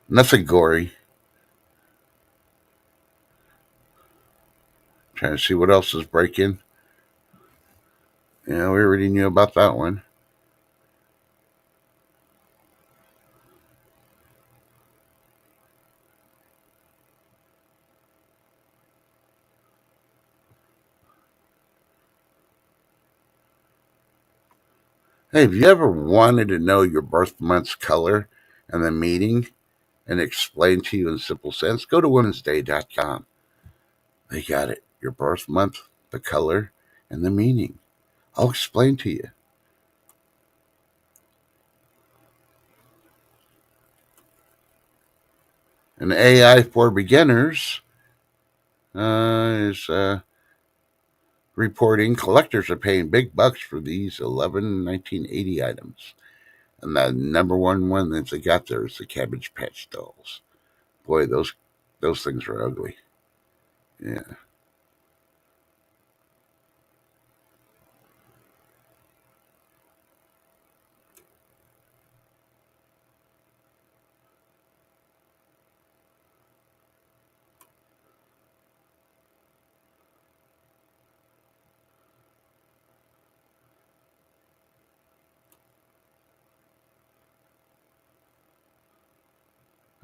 Nothing gory. Trying to see what else is breaking. Yeah, we already knew about that one. Hey, have you ever wanted to know your birth month's color and the meaning and explained to you in simple sense? Go to womensday.com. They got it. Your birth month, the color, and the meaning. I'll explain to you. An AI for beginners is reporting collectors are paying big bucks for these 11 1980 items. And the number one that they got there is the Cabbage Patch dolls. Boy, those things are ugly. Yeah.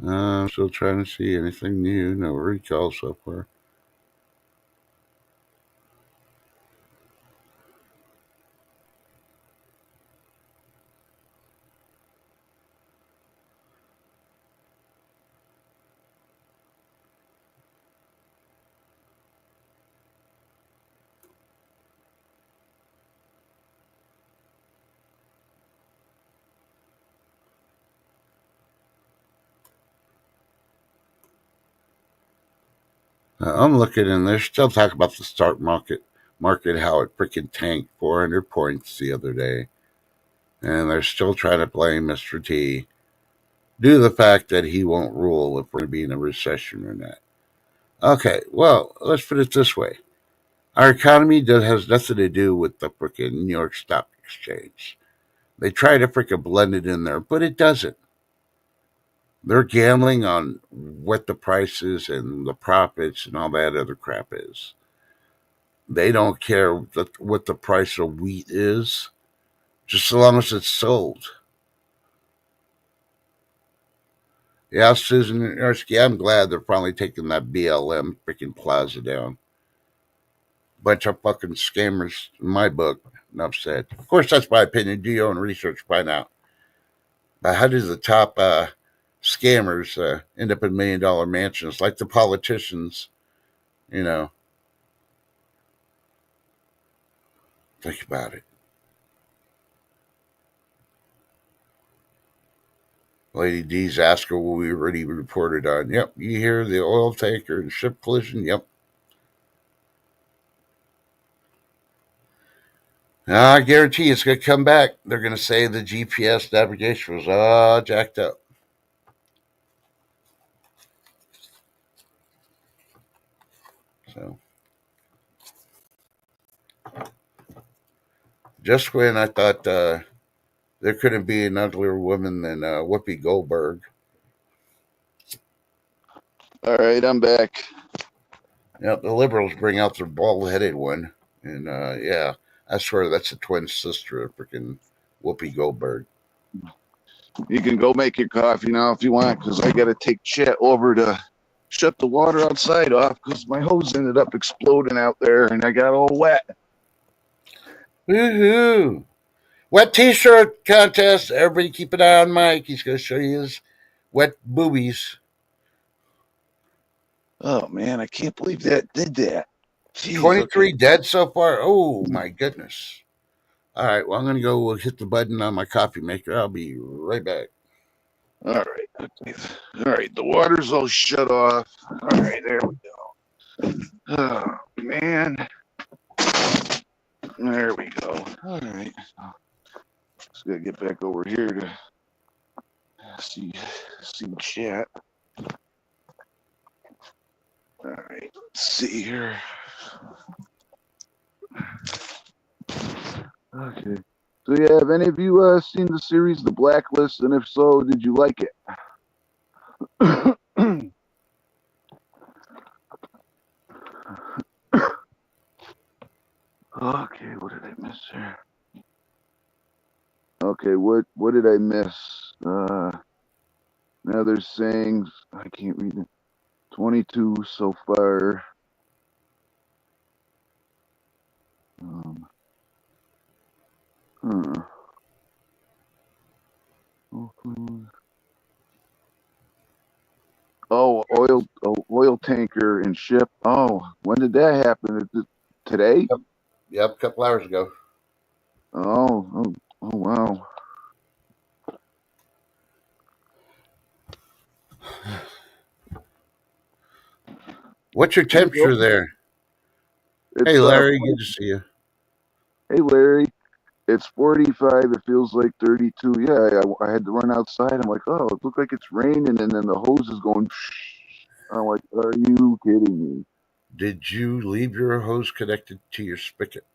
I'm still trying to see anything new. No recall so far. I'm looking and they're still talking about the stock market, how it freaking tanked 400 points the other day. And they're still trying to blame Mr. T due to the fact that he won't rule if we're going to be in a recession or not. Okay, well, let's put it this way. Our economy has nothing to do with the freaking New York Stock Exchange. They try to freaking blend it in there, but it doesn't. They're gambling on what the prices and the profits and all that other crap is. They don't care what the price of wheat is, just as long as it's sold. Yeah, Susan Ersky, I'm glad they're finally taking that BLM freaking plaza down. Bunch of fucking scammers in my book. Enough said. Of course, that's my opinion. Do your own research, find out. But how do the top scammers end up in $1 million mansions like the politicians? You know, think about it. Lady D's asked her what we already reported on. Yep, you hear the oil tanker and ship collision? Yep. I guarantee it's going to come back. They're going to say the GPS navigation was all jacked up. So, just when I thought there couldn't be an uglier woman than Whoopi Goldberg. All right, I'm back. Yep, the liberals bring out their bald-headed one, and yeah, I swear that's a twin sister of freaking Whoopi Goldberg. You can go make your coffee now if you want, because I got to take Chet over to shut the water outside off because my hose ended up exploding out there and I got all wet. Woohoo! Wet t-shirt contest. Everybody keep an eye on Mike. He's going to show you his wet boobies. Oh, man, I can't believe that did that. Jeez, 23 dead so far. Oh, my goodness. All right, well, I'm going to go hit the button on my coffee maker. I'll be right back. All right. All right, the water's all shut off. All right, there we go. Oh, man. There we go. All right. Just got to get back over here to see chat. All right, let's see here. Okay. So yeah, have any of you seen the series The Blacklist? And if so, did you like it? Okay, what did I miss here? Okay, what did I miss? Now they're saying, I can't read it. 22 so far. Oh, oil tanker and ship. Oh, when did that happen? Is it today? Yep, a couple hours ago. Oh, wow. What's your temperature there? Hey, Larry, good to see you. Hey, Larry. It's 45. It feels like 32. Yeah, I had to run outside. I'm like, oh, it looks like it's raining, and then the hose is going. I'm like, are you kidding me? Did you leave your hose connected to your spigot?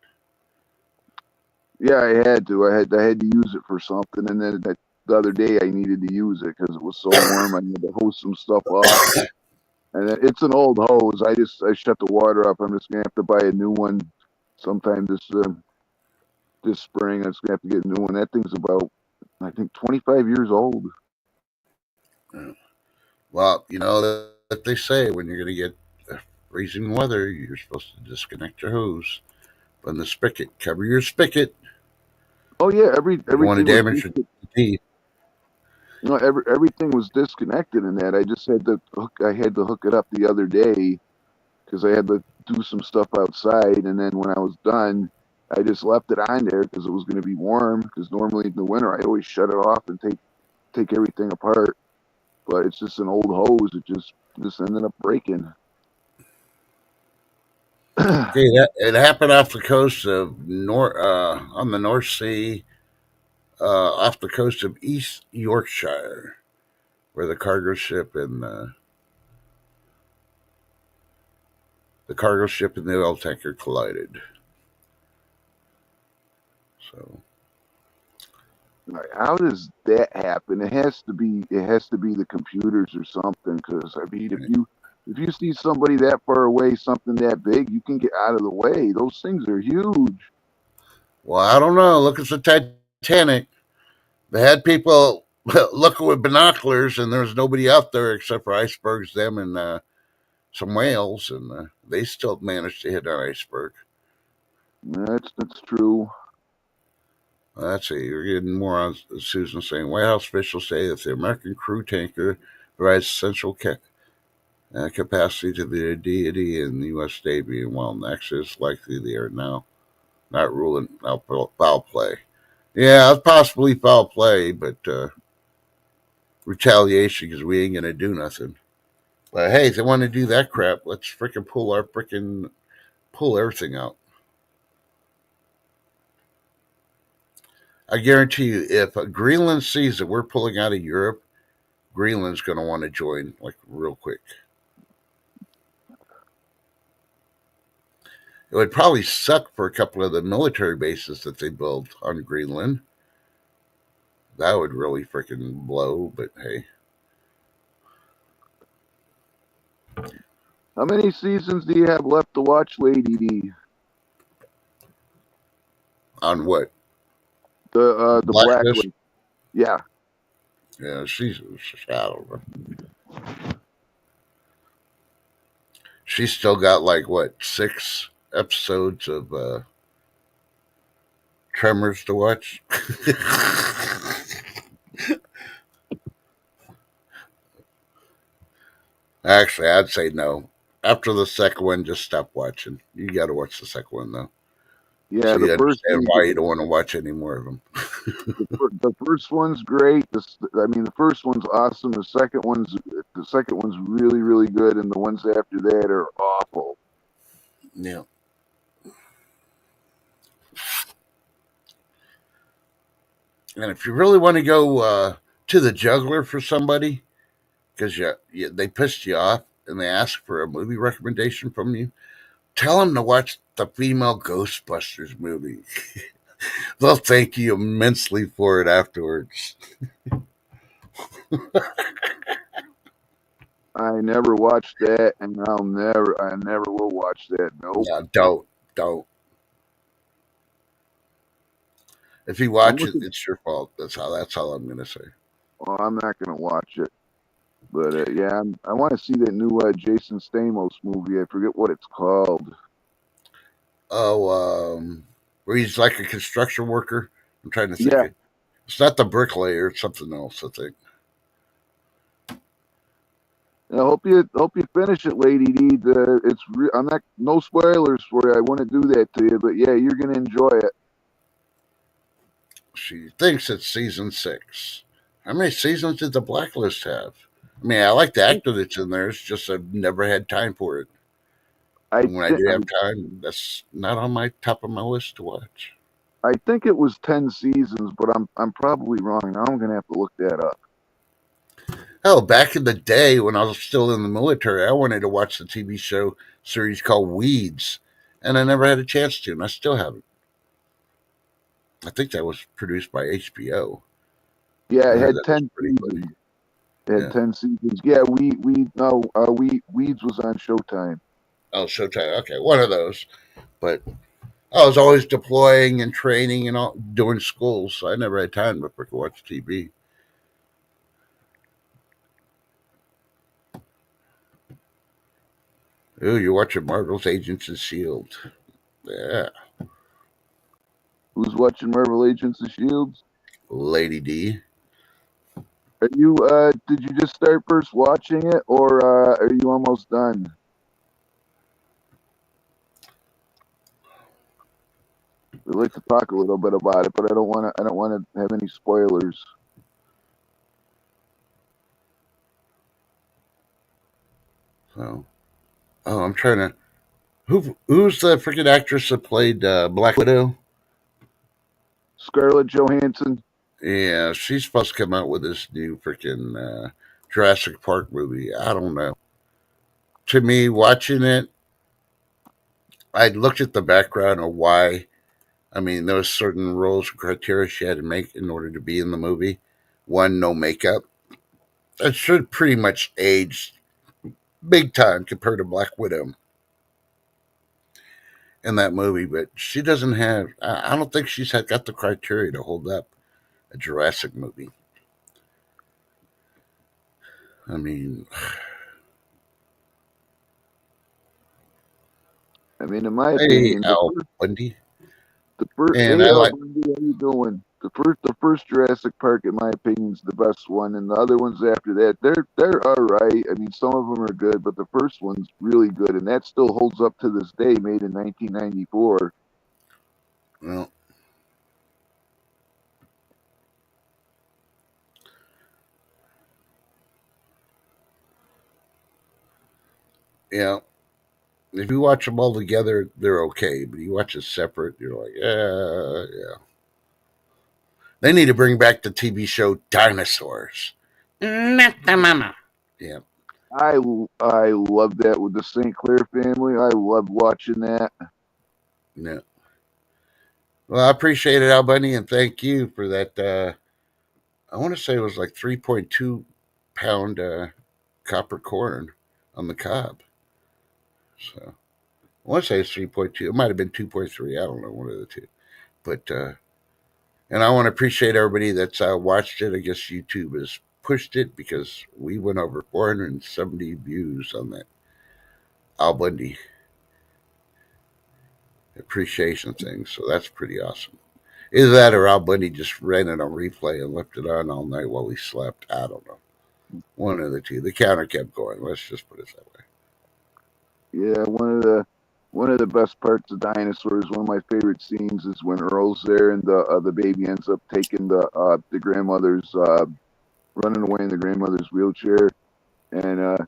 Yeah, I had to. I had to use it for something, and then the other day I needed to use it because it was so warm. I had to hose some stuff off, and it's an old hose. I shut the water off. I'm just gonna have to buy a new one sometime this spring. I'm just gonna have to get a new one. That thing's about, I think, 25 years old. Well, you know that they say when you're gonna get freezing weather, you're supposed to disconnect your hose from the spigot. Cover your spigot. Oh yeah, everything. You don't want to damage your teeth. You know, everything was disconnected in that. I just had to hook it up the other day because I had to do some stuff outside, and then when I was done, I just left it on there because it was going to be warm. Because normally in the winter, I always shut it off and take everything apart. But it's just an old hose. It just ended up breaking. Okay, it happened off the coast of on the North Sea, off the coast of East Yorkshire, where the cargo ship and the oil tanker collided. So, how does that happen? It has to be the computers or something. Because I mean, if you see somebody that far away, something that big, you can get out of the way. Those things are huge. well, I don't know. Look at the Titanic. They had people looking with binoculars, and there was nobody out there except for icebergs, them, and some whales, and they still managed to hit an iceberg. That's true. Let's see, you're getting more on Susan saying White House officials say that the American crew tanker provides essential capacity to the deity in the U.S. Navy, and while next is likely they are now not ruling out foul play. Yeah, possibly foul play, but retaliation because we ain't gonna do nothing. But hey, if they want to do that crap, let's freaking pull everything out. I guarantee you, if Greenland sees that we're pulling out of Europe, Greenland's going to want to join like real quick. It would probably suck for a couple of the military bases that they built on Greenland. That would really freaking blow, but hey. How many seasons do you have left to watch, Lady D? On what? The Blacklist? Blacklist. Yeah. Yeah, I don't know. She's still got like what, 6 episodes of Tremors to watch. Actually, I'd say no. After the second one, just stop watching. You got to watch the second one though, Yeah, so the you first understand one, why you don't want to watch any more of them. the first one's great. The first one's awesome. The second one's really really good, and the ones after that are awful. Yeah. And if you really want to go to the juggler for somebody because they pissed you off and they ask for a movie recommendation from you, tell them to watch the female Ghostbusters movie. They'll thank you immensely for it afterwards. I never watched that, and I never will watch that. Nope. Yeah, don't. If you I'm watch it, looking. it's your fault. That's all I'm gonna say. Well, I'm not gonna watch it, but yeah, I want to see that new Jason Stamos movie. I forget what it's called. Oh, where he's like a construction worker. I'm trying to think. Yeah, It's not the bricklayer. It's something else. I think. I hope you finish it, Lady D. I'm not no spoilers for you. I want to do that to you, but yeah, you're gonna enjoy it. She thinks it's season 6. How many seasons did the Blacklist have? I mean, I like the actor that's in there. It's just I've never had time for it. I And when I think do have time, that's not on my top of my list to watch. I think it was 10 seasons, but I'm probably wrong. Now I'm gonna have to look that up. Hell, back in the day when I was still in the military, I wanted to watch the TV show series called Weeds, and I never had a chance to, and I still haven't. I think that was produced by HBO. Yeah, I it heard had that was ten pretty funny. seasons. It had Yeah. 10 seasons. Yeah, we no we Weeds was on Showtime. Oh, Showtime. Okay, one of those. But I was always deploying and training and all doing school, so I never had time to freaking watch TV. Ooh, you're watching Marvel's Agents of Shield. Yeah, Who's watching Marvel Agents of Shields? Lady D. Are you did you just start first watching it, or are you almost done? We'd like to talk a little bit about it, but I don't want to have any spoilers. So, I'm trying to. Who's the freaking actress that played Black Widow? Scarlett Johansson. Yeah, she's supposed to come out with this new freaking Jurassic Park movie. I don't know. To me, watching it, I looked at the background of why. I mean, there was certain rules and criteria she had to make in order to be in the movie. One, no makeup. That should pretty much age big time compared to Black Widow in that movie, but she doesn't have. I don't think she's got the criteria to hold up a Jurassic movie. I mean, In my hey, opinion, Al Bundy, the first and hey I Al like. Bundy, how you doing? The first Jurassic Park, in my opinion, is the best one, and the other ones after that, they're all right. I mean, some of them are good, but the first one's really good, and that still holds up to this day. Made in 1994. Well, You know, if you watch them all together, they're okay. But you watch it separate, you're like, yeah. They need to bring back the TV show Dinosaurs. Not the mama. Yeah. I love that with the St. Clair family. I love watching that. Yeah. Well, I appreciate it, Al Bunny, and thank you for that. I want to say it was like 3.2 pound copper corn on the cob. So I want to say it's 3.2. It might have been 2.3. I don't know, one of the two. But and I want to appreciate everybody that's watched it. I guess YouTube has pushed it because we went over 470 views on that Al Bundy appreciation thing. So that's pretty awesome. Either that or Al Bundy just ran it on replay and left it on all night while we slept. I don't know. One of the two. The counter kept going. Let's just put it that way. Yeah, one of the best parts of Dinosaurs. One of my favorite scenes is when Earl's there and the baby ends up taking the grandmother's running away in the grandmother's wheelchair, and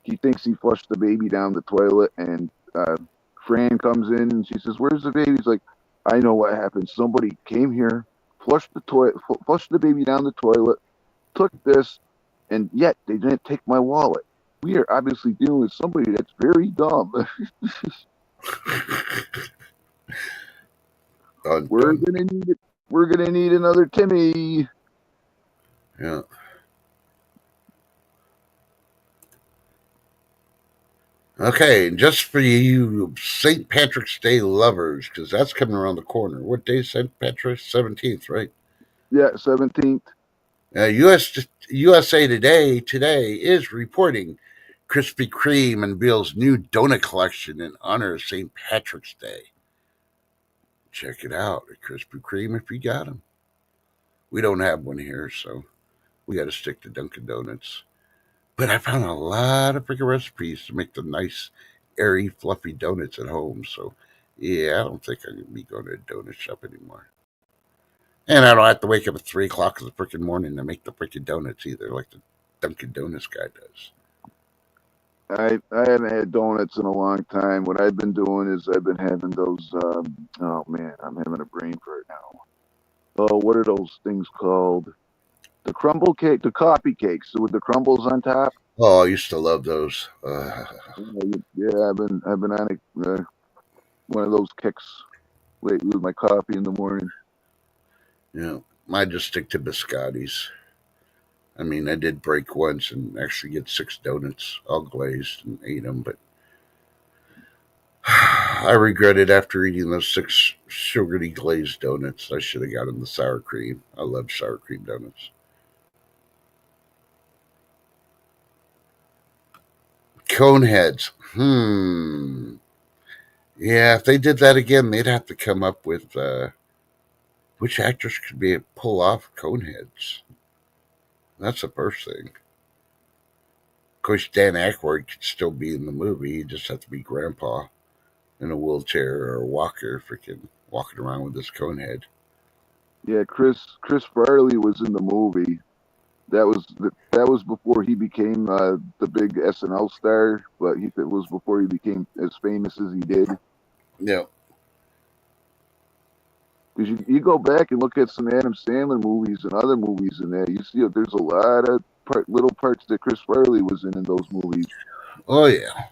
he thinks he flushed the baby down the toilet, and Fran comes in and she says, "Where's the baby?" He's like, "I know what happened. Somebody came here, flushed the baby down the toilet, took this, and yet they didn't take my wallet. We are obviously dealing with somebody that's very dumb. Dun, We're dun. gonna need it. We're gonna need another Timmy." Yeah. Okay, just for you St. Patrick's Day lovers, because that's coming around the corner. What day is St. Patrick's? 17th, right? Yeah, 17th. USA today is reporting Krispy Kreme unveils new donut collection in honor of St. Patrick's Day. Check it out at Krispy Kreme if you got them. We don't have one here, so we got to stick to Dunkin' Donuts. But I found a lot of freaking recipes to make the nice, airy, fluffy donuts at home. So, yeah, I don't think I'm going to be going to a donut shop anymore. And I don't have to wake up at 3 o'clock in the freaking morning to make the freaking donuts either, like the Dunkin' Donuts guy does. I haven't had donuts in a long time. What I've been doing is I've been having those. Oh man, I'm having a brain fart now. Oh, what are those things called? The crumble cake, the coffee cakes with the crumbles on top. Oh, I used to love those. Yeah, I've been on one of those kicks lately with my coffee in the morning. I just stick to biscottis. I mean, I did break once and actually get 6 donuts, all glazed, and ate them, but I regretted after eating those 6 sugary glazed donuts. I should have gotten the sour cream. I love sour cream donuts. Coneheads. Yeah, if they did that again, they'd have to come up with which actors could be pull off Coneheads. That's the first thing. Of course, Dan Aykroyd could still be in the movie. He'd just have to be Grandpa in a wheelchair or a walker, freaking walking around with his cone head. Yeah, Chris Farley was in the movie. That was before he became the big SNL star, but it was before he became as famous as he did. Yeah. Because you go back and look at some Adam Sandler movies and other movies in there, you see there's a lot of little parts that Chris Farley was in those movies. Oh yeah.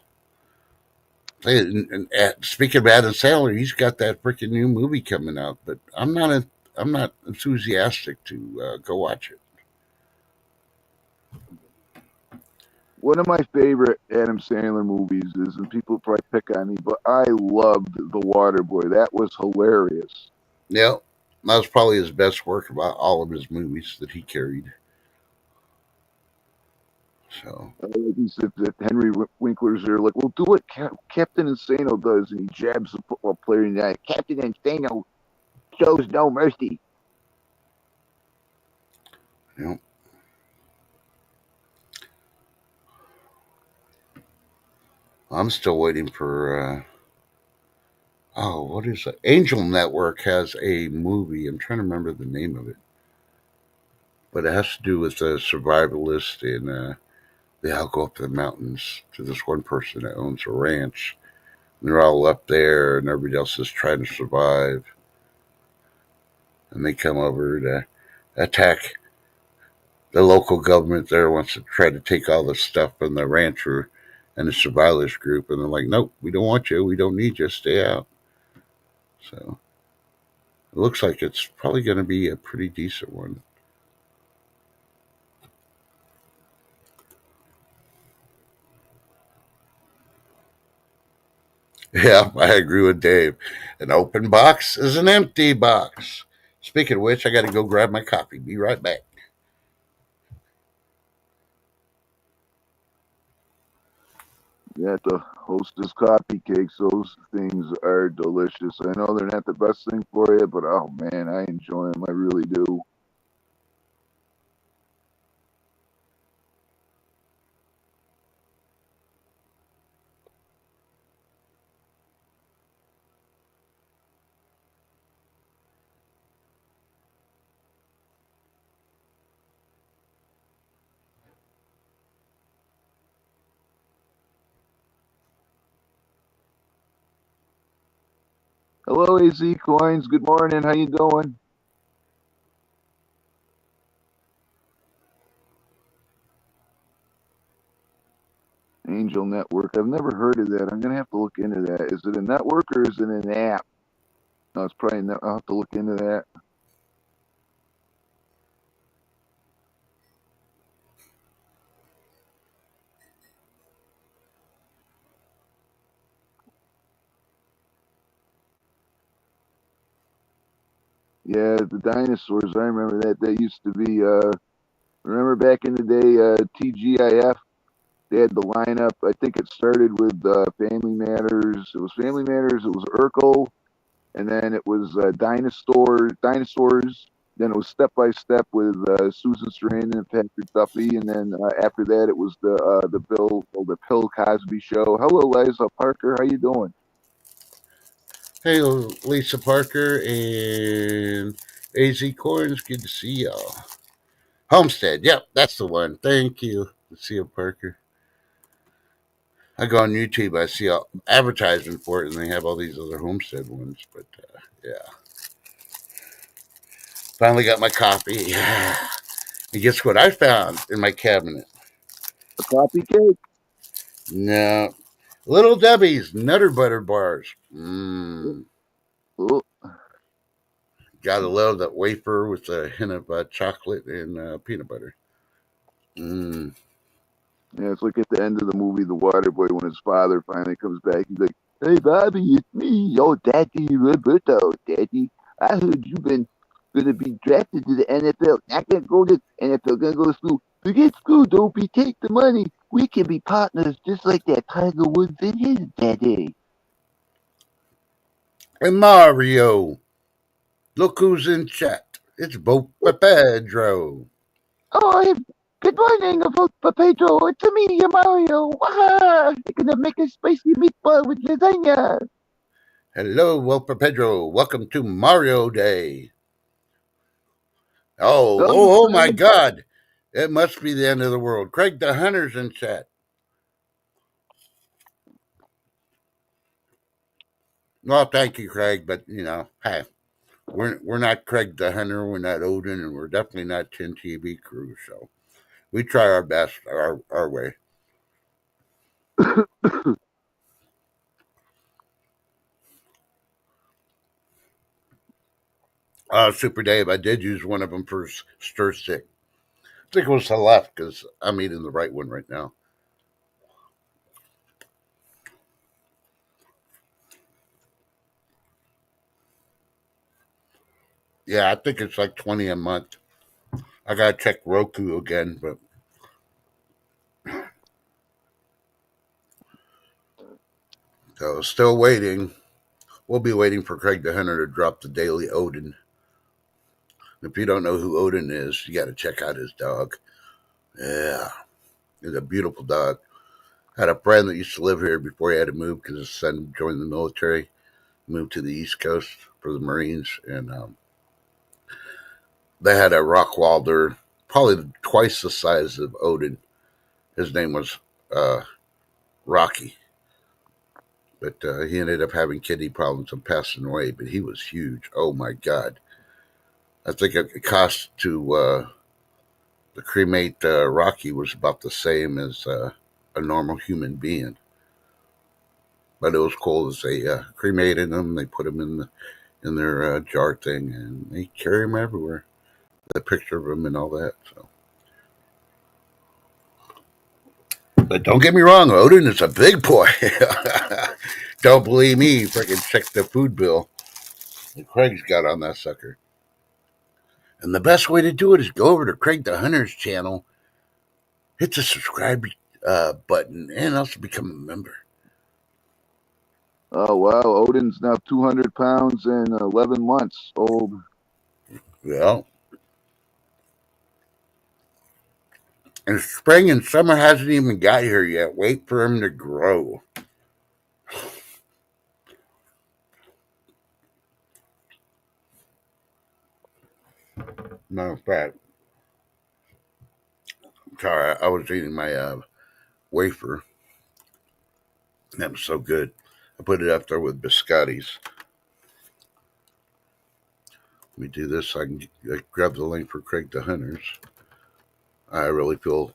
And speaking of Adam Sandler, he's got that freaking new movie coming out, but I'm not enthusiastic to go watch it. One of my favorite Adam Sandler movies is, and people probably pick on me, but I loved The Water Boy. That was hilarious. Yeah, that was probably his best work about all of his movies that he carried. So Like he said that Henry Winkler's there, like, well, do what Captain Insano does, and he jabs the football player in the eye. Captain Insano shows no mercy. yeah, I'm still waiting for. Oh, what is it? Angel Network has a movie. I'm trying to remember the name of it, but it has to do with a survivalist in Yeah, I'll go up to the mountains to this one person that owns a ranch. And they're all up there, and everybody else is trying to survive. And they come over to attack the local government there wants to try to take all the stuff from the rancher and the survivors group, and they're like, "Nope, we don't want you. We don't need you. Stay out." So it looks like it's probably going to be a pretty decent one. Yeah, I agree with Dave. An open box is an empty box. Speaking of which, I got to go grab my coffee. Be right back. Yeah, the Hostess coffee cakes, those things are delicious. I know they're not the best thing for you, but oh man, I enjoy them. I really do. Hello, AZ Coins. Good morning. How you doing? Angel Network. I've never heard of that. I'm gonna have to look into that. Is it a network or is it an app? No, it's probably. I'll have to look into that. Yeah, the dinosaurs. I remember that. That used to be. Remember back in the day, TGIF. They had the lineup. I think it started with Family Matters. It was Family Matters. It was Urkel, and then it was Dinosaurs. Then it was Step by Step with Susan Sarandon and Patrick Duffy, and then after that it was the Bill Cosby Show. Hello, Liza Parker. How you doing? Hey, Lisa Parker and AZ Coins. Good to see y'all. Homestead. Yep, that's the one. Thank you, Lucia Parker. I go on YouTube, I see all advertising for it, and they have all these other homestead ones. But yeah, finally got my coffee. Yeah. And guess what I found in my cabinet? A coffee cake? No, Little Debbie's Nutter Butter bars. Mmm, Oh, gotta love that wafer with a hint of chocolate and peanut butter. Mmm. yeah, it's like at the end of the movie The Waterboy when his father finally comes back. He's like, "Hey, Bobby, it's me, your daddy, Roberto. Daddy, I heard you've been gonna be drafted to the NFL. Not gonna go to NFL, gonna go to school. Forget school, Dopey. Take the money. We can be partners just like that Tiger Woods and his daddy." And Mario, look who's in chat. It's Bopa Pedro. Oh, good morning, Pedro. It's me, Mario. Waha! You're gonna make a spicy meatball with lasagna. Hello, Bopa Pedro. Welcome to Mario Day. Oh, Oh, oh, oh my God. It must be the end of the world. Craig the Hunter's in chat. Well, thank you, Craig, but hey, we're not Craig the Hunter, we're not Odin, and we're definitely not 10 TV crew, so we try our best our way. Super Dave, I did use one of them for stir stick. I think it was the left because I'm eating the right one right now. Yeah, I think it's like 20 a month. I gotta check Roku again, but so still waiting. We'll be waiting for Craig the Hunter to drop the Daily Odin. If you don't know who Odin is, you got to check out his dog. Yeah, he's a beautiful dog. Had a friend that used to live here before he had to move because his son joined the military, moved to the East Coast for the Marines, and they had a Rockwalder, probably twice the size of Odin, His name was Rocky, but he ended up having kidney problems and passing away. But he was huge. Oh my God! I think it cost to cremate Rocky was about the same as a normal human being. But it was cool as they cremated him. They put him in their jar thing, and they carry him everywhere. The picture of him and all that. So. But don't get me wrong, Odin is a big boy. Don't believe me? Freaking check the food bill that Craig's got on that sucker. And the best way to do it is go over to Craig the Hunter's channel, hit the subscribe button, and also become a member. Oh wow, Odin's now 200 pounds and 11 months old. Well, and spring and summer hasn't even got here yet. Wait for him to grow. Matter of fact, sorry, I was eating my wafer. That was so good. I put it up there with biscottis. Let me do this so I can grab the link for Craig the Hunters. I really feel,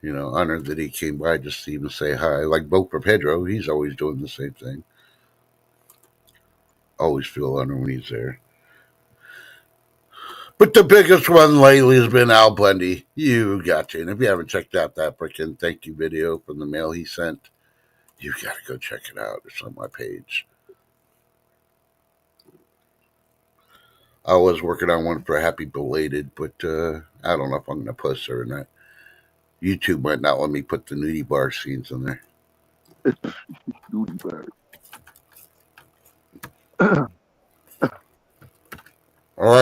honored that he came by just to even say hi. Like Bo for Pedro, he's always doing the same thing. Always feel honored when he's there. But the biggest one lately has been Al Bundy. You got to. And if you haven't checked out that freaking thank you video from the mail he sent, you got to go check it out. It's on my page. I was working on one for Happy Belated, but I don't know if I'm going to post it or not. YouTube might not let me put the nudie bar scenes in there. Nudie All bar.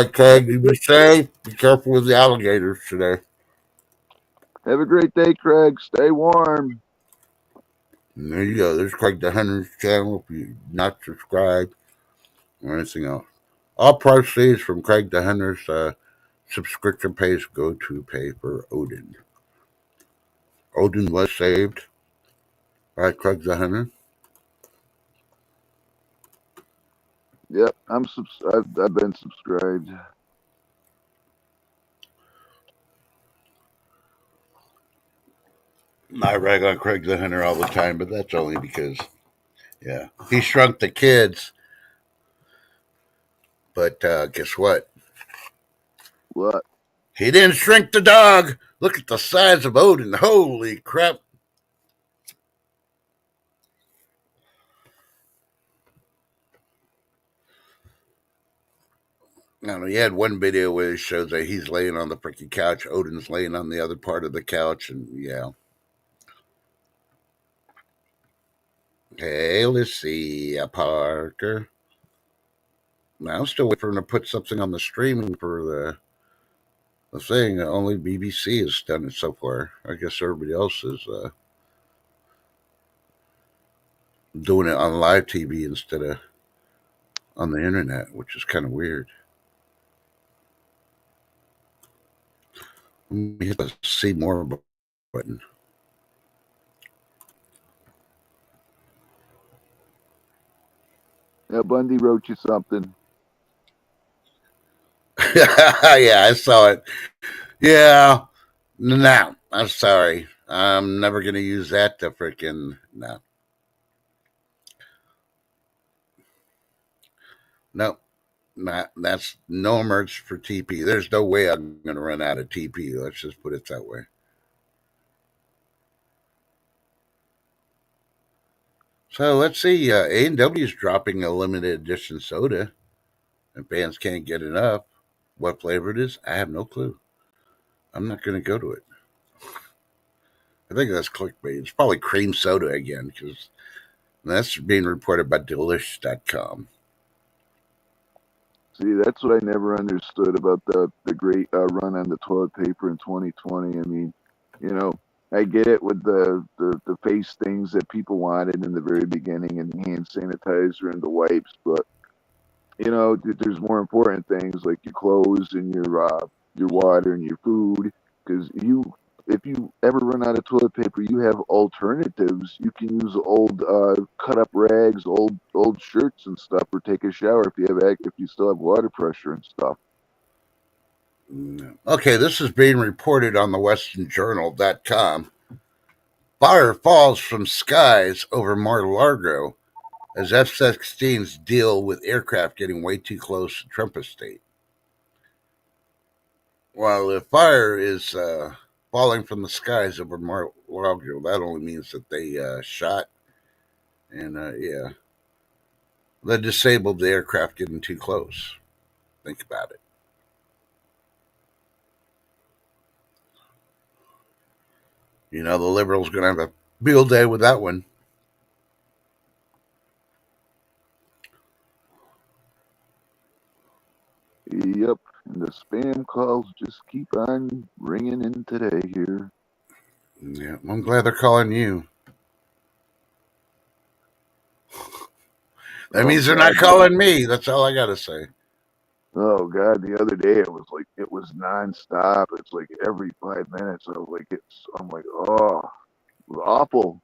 right, Craig, you be safe. Be careful with the alligators today. Have a great day, Craig. Stay warm. And there you go. There's Craig the Hunter's channel if you're not subscribed or anything else. All proceeds from Craig the Hunter's subscription page go to pay for Odin. Odin was saved by Craig the Hunter. Yep, I've been subscribed. I rag on Craig the Hunter all the time, but that's only because, yeah, he shrunk the kids. But guess what? What? He didn't shrink the dog. Look at the size of Odin. Holy crap. Now, he had one video where it shows that he's laying on the freaking couch. Odin's laying on the other part of the couch. And yeah. Hey, let's see. Parker. Now, I'm still waiting for him to put something on the streaming for the thing. Only BBC has done it so far. I guess everybody else is doing it on live TV instead of on the internet, which is kind of weird. Let me hit the see more button. Yeah, Bundy wrote you something. Yeah, I saw it. Yeah. No, I'm sorry. I'm never going to use that to freaking. No. No. That's no merch for TP. There's no way I'm going to run out of TP. Let's just put it that way. So let's see. A&W is dropping a limited edition soda, and fans can't get enough. What flavor it is, I have no clue. I'm not going to go to it. I think that's clickbait. It's probably cream soda again because that's being reported by Delish.com. See, that's what I never understood about the great run on the toilet paper in 2020. I mean, I get it with the face things that people wanted in the very beginning and the hand sanitizer and the wipes, but there's more important things like your clothes and your water and your food, because if you ever run out of toilet paper, you have alternatives. You can use old cut up rags, old shirts and stuff, or take a shower if you still have water pressure and stuff. Okay, this is being reported on the westernjournal.com. Fire falls from skies over Mar-a-Lago as F-16s deal with aircraft getting way too close to Trump estate. While the fire is falling from the skies over Mar-a-Lago, that only means that they shot and, they disabled the aircraft getting too close. Think about it. You know, the liberals going to have a field day with that one. Yep, and the spam calls just keep on ringing in today here. Yeah, I'm glad they're calling you. That means they're not calling me. That's all I got to say. Oh God, the other day it was nonstop. It's like every 5 minutes. I'm like, oh, it was awful.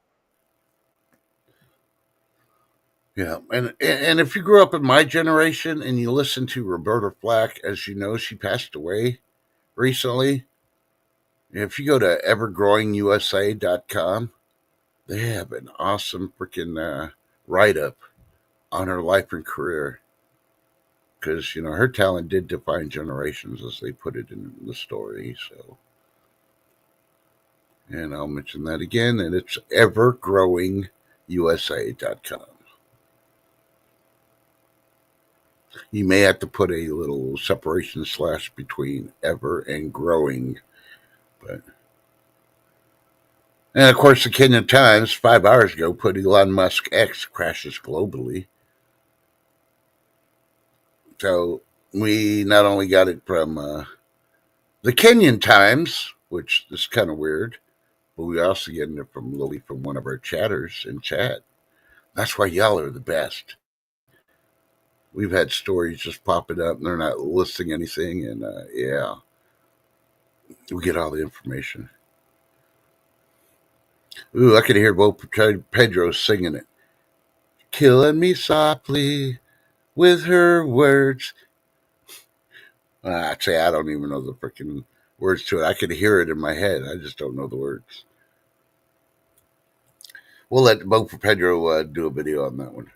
Yeah, and if you grew up in my generation and you listen to Roberta Flack, as you know, she passed away recently. If you go to evergrowingusa.com, they have an awesome freaking write up on her life and career. Because, you know, her talent did define generations, as they put it in the story. So, and I'll mention that again, and it's evergrowingusa.com. You may have to put a little separation slash between ever and growing. But, and of course, the Kenyan Times 5 hours ago put Elon Musk X crashes globally. So we not only got it from the Kenyan Times, which is kind of weird, but we also getting it from Lily from one of our chatters in chat. That's why y'all are the best. We've had stories just popping up and they're not listing anything, and yeah, we get all the information. Ooh, I could hear Bo Pedro singing it. Killing me softly with her words. Actually, I don't even know the freaking words to it. I could hear it in my head. I just don't know the words. We'll let Bo Pedro do a video on that one.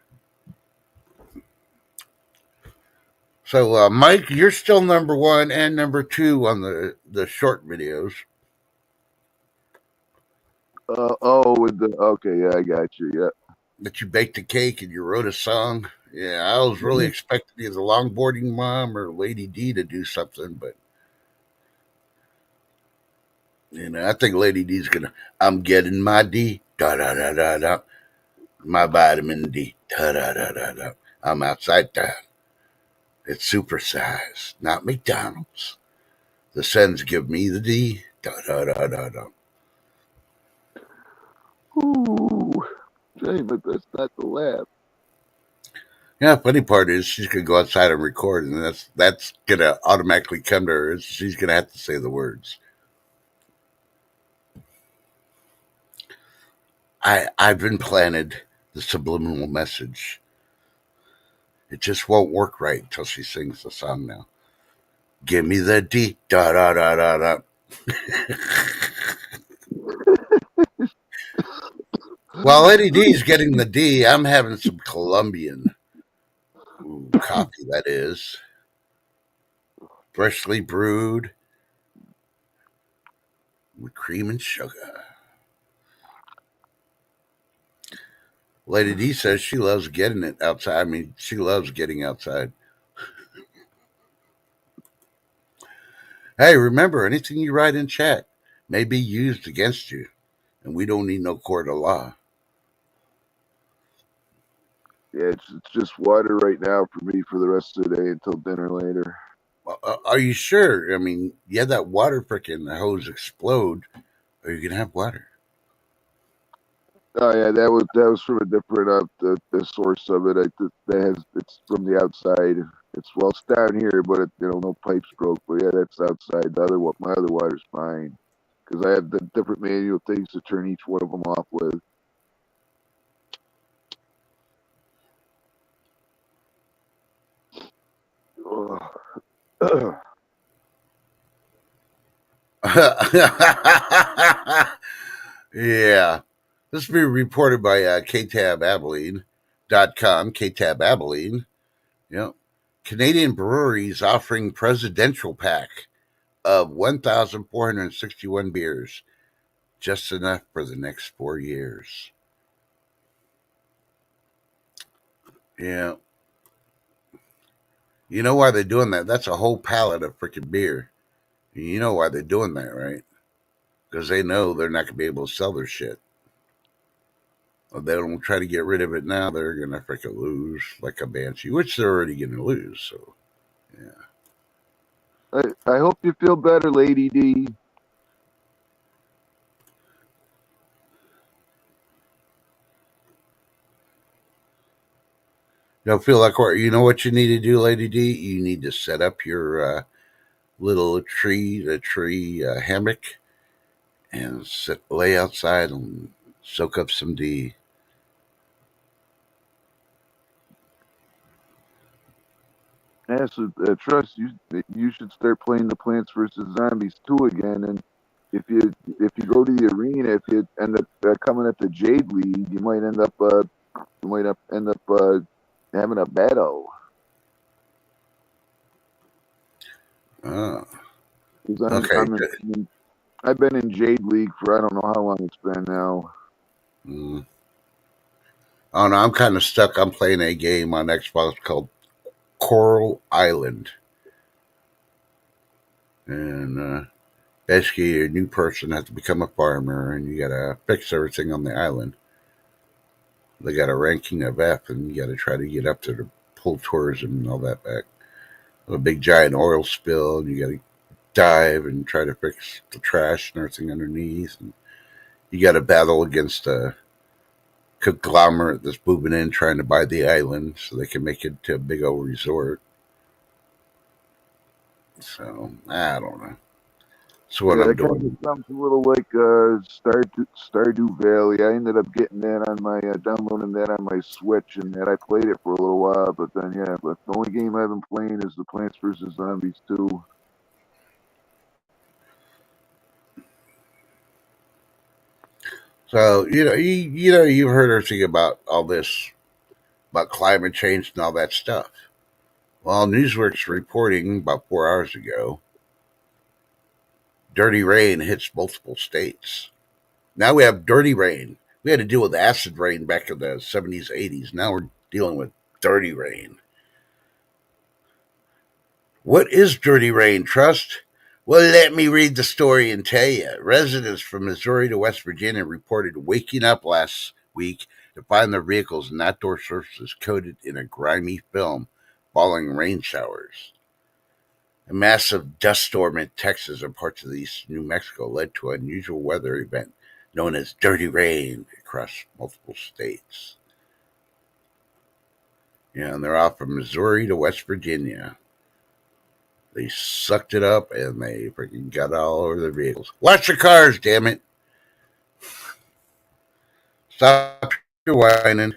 So, Mike, you're still number one and number two on the short videos. Okay, yeah, I got you. Yeah. That you baked a cake and you wrote a song. Yeah, I was really expecting either Longboarding Mom or Lady D to do something, but you know, I think Lady D's gonna. I'm getting my D, da da da da da, my vitamin D, da da da da da. I'm outside town. It's supersized, not McDonald's. The Sens give me the D, da da da da da. Ooh, shame, but that's not the laugh. Yeah, funny part is she's gonna go outside and record, and that's gonna automatically come to her. She's gonna have to say the words. I've implanted the subliminal message. It just won't work right until she sings the song now. Give me the D da da da da da. While Eddie D's getting the D, I'm having some Colombian coffee, that is. Freshly brewed with cream and sugar. Lady D says she loves getting it outside. I mean, she loves getting outside. Hey, remember, anything you write in chat may be used against you, and we don't need no court of law. Yeah, it's just water right now for me for the rest of the day until dinner later. Are you sure? I mean, you had that water freaking hose explode. Are you gonna have water? Oh yeah, that was from a different the source of it. It's from the outside. It's down here, but no pipes broke. But yeah, that's outside. My other water's fine. because I have the different manual things to turn each one of them off with. Ugh. Yeah. This is being reported by KTAB KTAB Abilene. Yeah. Canadian breweries offering presidential pack of 1,461 beers, just enough for the next 4 years. Yeah. You know why they're doing that? That's a whole pallet of freaking beer. You know why they're doing that, right? Because they know they're not going to be able to sell their shit. If they don't try to get rid of it now, they're going to freaking lose like a banshee, which they're already going to lose. So, yeah. I hope you feel better, Lady D. Don't feel like you know what you need to do, Lady D? You need to set up your little tree hammock, and lay outside and soak up some D. Yeah, so trust you. You should start playing the Plants vs Zombies 2 again. And if you go to the arena, if you end up coming at the Jade League, you might end up having a battle. Oh, Because okay. I've been in Jade League for I don't know how long it's been now. Mm. Oh no, I'm kind of stuck. I'm playing a game on Xbox called Coral Island, and basically, a new person has to become a farmer, and you gotta fix everything on the island. They got a ranking of F, and you gotta try to get up to the pull tourism and all that back. A big giant oil spill, and you gotta dive and try to fix the trash and everything underneath. And you gotta battle against a conglomerate that's moving in trying to buy the island so they can make it to a big old resort. So I don't know. That's what Yeah, I'm that kind doing. of sounds a little like Stardew Valley. I ended up getting that on my downloading that on my Switch, and that I played it for a little while. But then, yeah, but the only game I've been playing is the Plants vs Zombies 2. So you've heard everything about all this about climate change and all that stuff. Well, Newsworks reporting about 4 hours ago, dirty rain hits multiple states. Now we have dirty rain. We had to deal with acid rain back in the 70s, 80s. Now we're dealing with dirty rain. What is dirty rain, Trust? Well, let me read the story and tell you. Residents from Missouri to West Virginia reported waking up last week to find their vehicles and outdoor surfaces coated in a grimy film following rain showers. A massive dust storm in Texas and parts of east New Mexico led to an unusual weather event known as dirty rain across multiple states. Yeah, and they're off from Missouri to West Virginia. They sucked it up and they freaking got it all over their vehicles. Watch your cars, damn it. Stop your whining.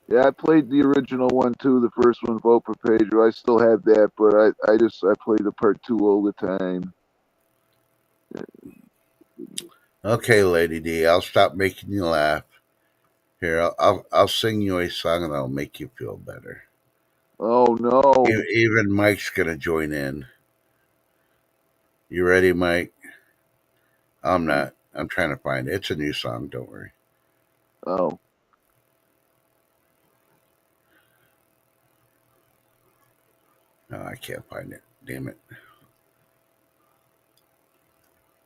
Yeah, I played the original one too. The first one, Vote for Pedro. I still have that, but I play the part 2 all the time. Okay, Lady D, I'll stop making you laugh. Here, I'll sing you a song and that'll make you feel better. Oh no! Even Mike's gonna join in. You ready, Mike? I'm not. I'm trying to find it. It's a new song. Don't worry. Oh, No, I can't find it. Damn it.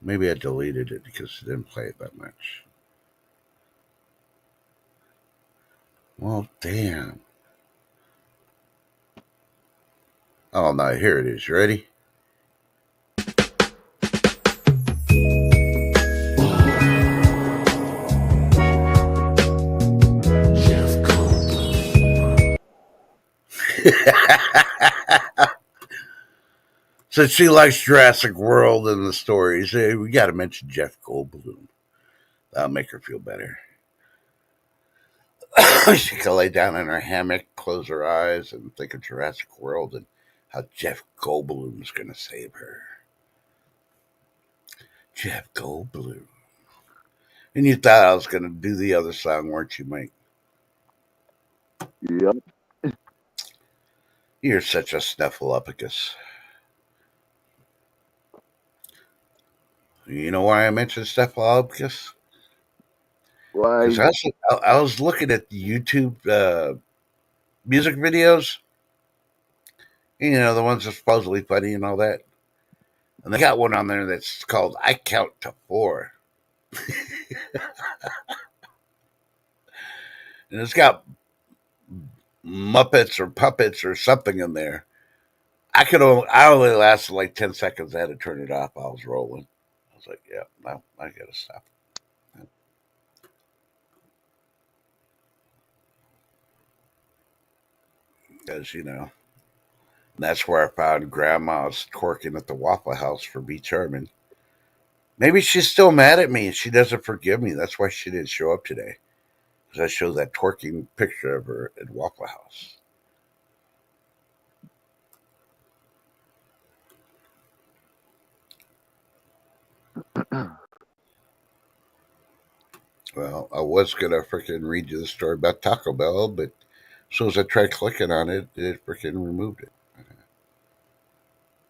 Maybe I deleted it because it didn't play it that much. Well, damn. Oh, no, here it is. You ready? Since she likes Jurassic World and the stories, we got to mention Jeff Goldblum. That'll make her feel better. She can lay down in her hammock, close her eyes, and think of Jurassic World and how Jeff Goldblum's going to save her. Jeff Goldblum. And you thought I was going to do the other song, weren't you, Mike? Yep. You're such a snuffleupagus. You know why I mentioned snuffleupagus? Why? Because I was looking at the YouTube music videos, you know, the ones that are supposedly funny and all that. And they got one on there that's called I Count to Four. And it's got Muppets or puppets or something in there. I only lasted like 10 seconds. I had to turn it off. I was rolling. I was like, yeah, no, I gotta stop. Because, you know, that's where I found Grandma's twerking at the Waffle House for Beach Herman. Maybe she's still mad at me and she doesn't forgive me. That's why she didn't show up today. Because I showed that twerking picture of her at Waffle House. Well, I was going to freaking read you the story about Taco Bell, but as soon as I tried clicking on it, it freaking removed it.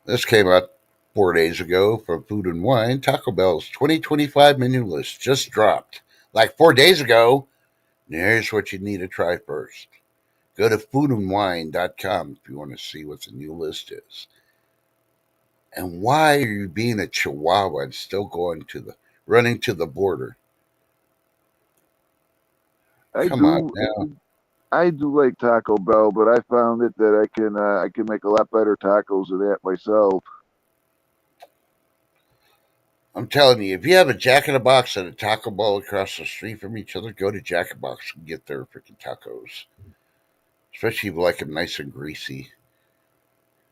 This came out 4 days ago from Food and Wine. Taco Bell's 2025 menu list just dropped. Like 4 days ago. Here's what you need to try first. Go to foodandwine.com if you want to see what the new list is. And why are you being a chihuahua and still running to the border? I Come on do. now. I do like Taco Bell, but I found it that I can make a lot better tacos than that myself. I'm telling you, if you have a Jack in the Box and a Taco Bell across the street from each other, go to Jack in the Box and get their freaking tacos. Especially if you like them nice and greasy.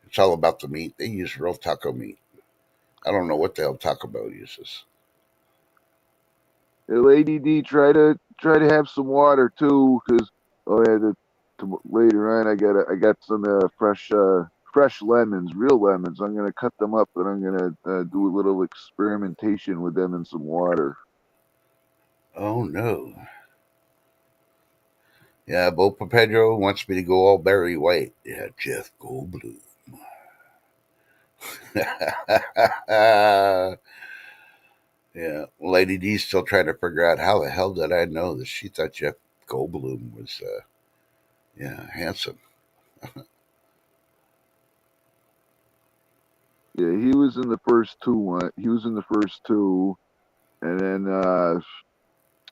It's all about the meat. They use real taco meat. I don't know what the hell Taco Bell uses. Lady D, try to have some water too, because oh yeah, later on I got some fresh lemons, real lemons. I'm gonna cut them up and I'm gonna do a little experimentation with them in some water. Oh no. Yeah, Bo Pedro wants me to go all Barry White. Yeah, Jeff Goldblum. Yeah, Lady D's still trying to figure out how the hell did I know that she thought Jeff Goldblum was, yeah, handsome. Yeah, he was in the first two. He was in the first two, and then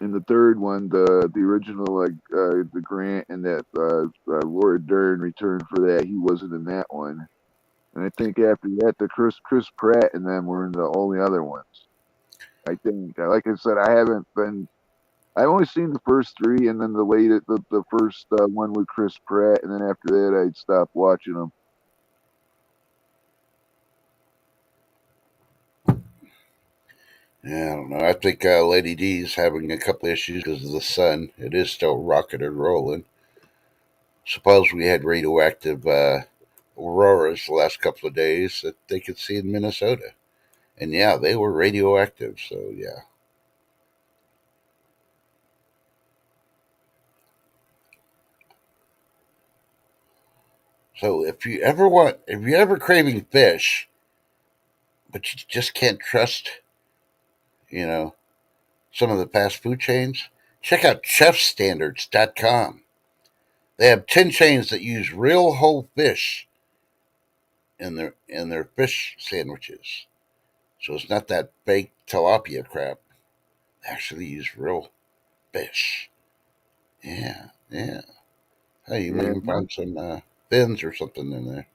in the third one, the original like the Grant and that Laura Dern returned for that. He wasn't in that one. And I think after that, the Chris Pratt and them were in the only other ones. I think, like I said, I haven't been. I've only seen the first three, and then the first one with Chris Pratt, and then after that, I'd stopped watching them. Yeah, I don't know. I think Lady D's having a couple issues because of the sun. It is still rocking and rolling. Suppose we had radioactive auroras the last couple of days that they could see in Minnesota. And yeah, they were radioactive. So yeah. So if you ever craving fish, but you just can't trust, you know, some of the fast food chains, check out chefstandards.com. They have 10 chains that use real whole fish in their fish sandwiches. So it's not that fake tilapia crap. They actually use real fish. Yeah, yeah. Hey, you might Yeah, even find some fins or something in there.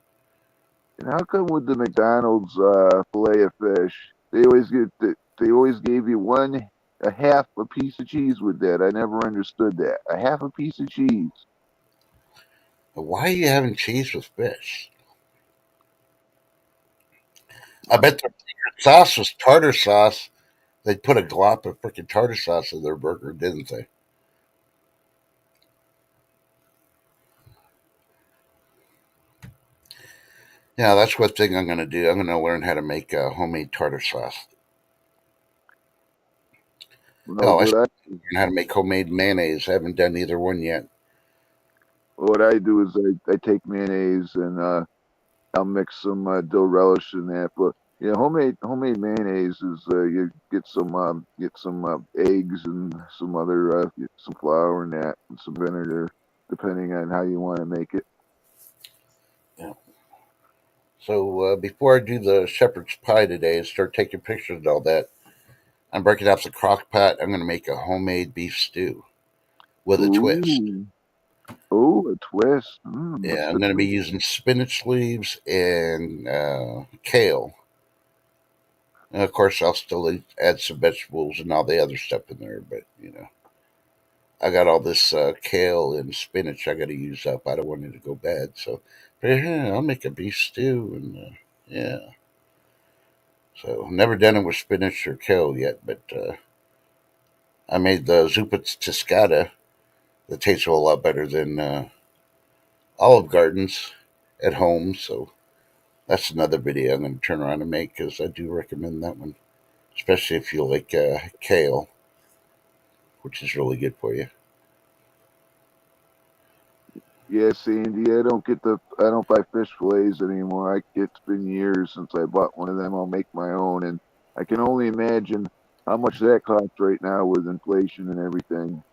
and how come with the McDonald's fillet of fish, they always gave you a half a piece of cheese with that? I never understood that. A half a piece of cheese. But why are you having cheese with fish? I bet their secret sauce was tartar sauce. They put a glop of freaking tartar sauce in their burger, didn't they? Yeah, that's one thing I'm going to do. I'm going to learn how to make homemade tartar sauce. Well, Hell, I should learn how to make homemade mayonnaise. I haven't done either one yet. what I do is I take mayonnaise and I'll mix some dill relish in that. But yeah, homemade mayonnaise is you get some eggs and some other some flour and that and some vinegar, depending on how you want to make it. Yeah. So before I do the shepherd's pie today and start taking pictures and all that, I'm breaking out the crock pot. I'm going to make a homemade beef stew with a twist. Ooh, ooh, a twist. Yeah, What's I'm the going to be twist? using spinach leaves and kale. And of course, I'll still add some vegetables and all the other stuff in there. But, I got all this kale and spinach I got to use up. I don't want it to go bad. So, but yeah, I'll make a beef stew. And yeah. So, never done it with spinach or kale yet. But I made the zuppa toscata that tastes a whole lot better than Olive Gardens at home. So, that's another video I'm going to turn around and make because I do recommend that one, especially if you like kale, which is really good for you. Yeah, Sandy, I don't buy fish fillets anymore. It's been years since I bought one of them. I'll make my own, and I can only imagine how much that costs right now with inflation and everything.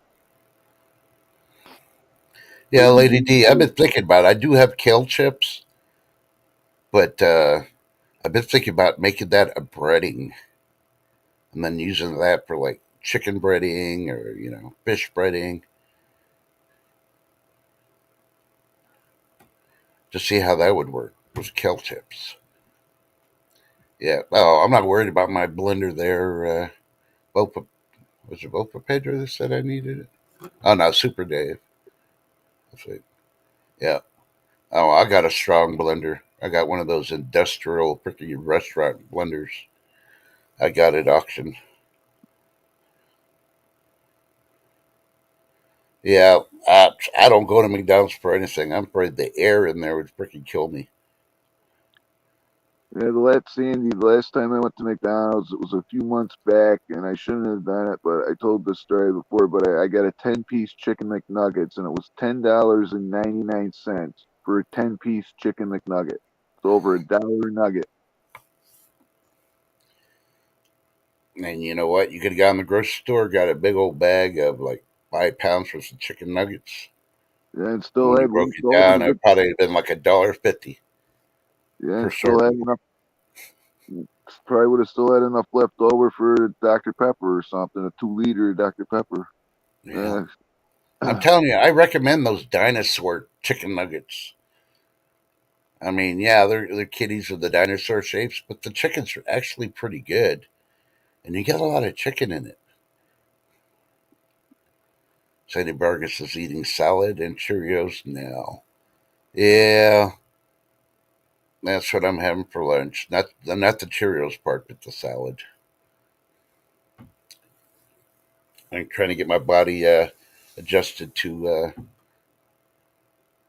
Yeah, But you Lady do, D, I've been thinking about it. I do have kale chips, but I've been thinking about making that a breading and then using that for like chicken breading or, fish breading to see how that would work with kale chips. Yeah. Oh, I'm not worried about my blender there. Bopa, was it Bopa Pedro that said I needed it? Oh, no, Super Dave. That's it. Yeah. Oh, I got a strong blender. I got one of those industrial freaking restaurant blenders. I got at auction. Yeah, I don't go to McDonald's for anything. I'm afraid the air in there would freaking kill me. yeah, the last time I went to McDonald's, it was a few months back, and I shouldn't have done it, but I told this story before. But I got a 10-piece chicken McNuggets, and it was $10.99 for a 10-piece chicken McNugget. It's over $1 a nugget. And you know what? You could have gone to the grocery store, got a big old bag of like 5 pounds worth of chicken nuggets. Yeah, and And still when you had broke left it over. down, it probably have been like $1.50 Yeah, per and still had serving. enough. Probably would have still had enough left over for Dr. Pepper or something, a 2 liter Dr. Pepper. Yeah. Uh, I'm telling you, I recommend those dinosaur chicken nuggets. I mean, yeah, they're kitties with the dinosaur shapes, but the chickens are actually pretty good. And you get a lot of chicken in it. Sadie Burgess is eating salad and Cheerios now. Yeah, that's what I'm having for lunch. Not the Cheerios part, but the salad. I'm trying to get my body adjusted to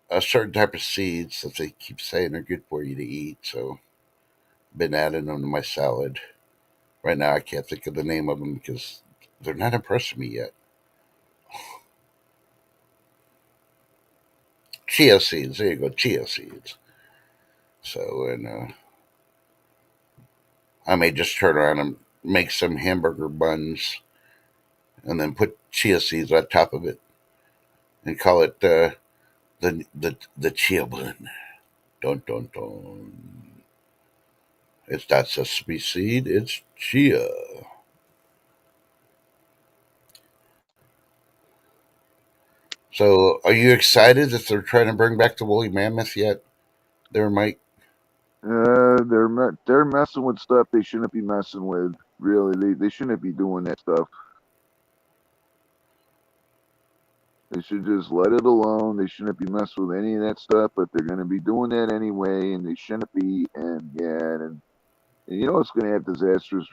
a certain type of seeds that they keep saying are good for you to eat. So I've been adding them to my salad. Right now, I can't think of the name of them because they're not impressing me yet. Chia seeds. There you go, chia seeds. So, and I may just turn around and make some hamburger buns and then put chia seeds on top of it and call it the chia bun. Dun dun dun. It's not sesame seed. It's chia. So, are you excited that they're trying to bring back the woolly mammoth yet? There, Mike. they're messing with stuff they shouldn't be messing with. Really, they shouldn't be doing that stuff. They should just let it alone. They shouldn't be messing with any of that stuff. But they're gonna be doing that anyway, and they shouldn't be. And yeah, and And you know it's going to have disastrous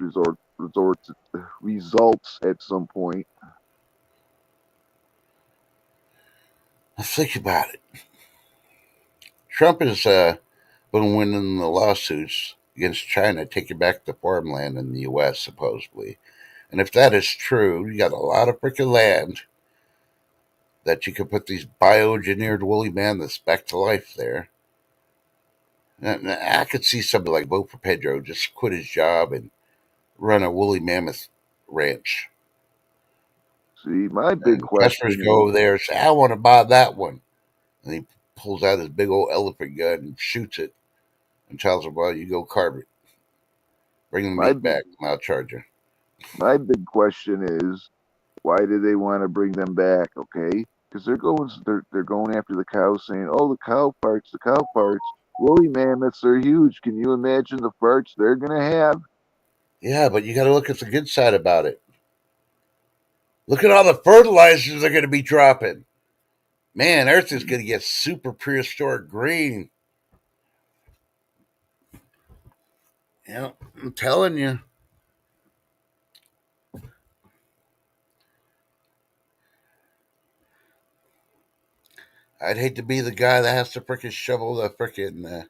results at some point. Think about it. Trump has been winning the lawsuits against China, taking back the farmland in the U.S. supposedly. And if that is true, you got a lot of freaking land that you could put these bioengineered woolly mammoths back to life there. And I could see somebody like Bo Pedro just quit his job and run a woolly mammoth ranch. See, my big And customers question go is, over there and say, I want to buy that one. And he pulls out his big old elephant gun and shoots it and tells them, well, you go carve it. Bring the my meat back and I'll charge you. my big question is, why do they want to bring them back? Okay, because they're going after the cows, saying, "Oh, the cow parts." Woolly mammoths are huge. Can you imagine the farts they're gonna have? Yeah, but you got to look at the good side about it. Look at all the fertilizers they're going to be dropping. Man, Earth is going to get super prehistoric green. Yeah, I'm telling you. I'd hate to be the guy that has to frickin' shovel the frickin'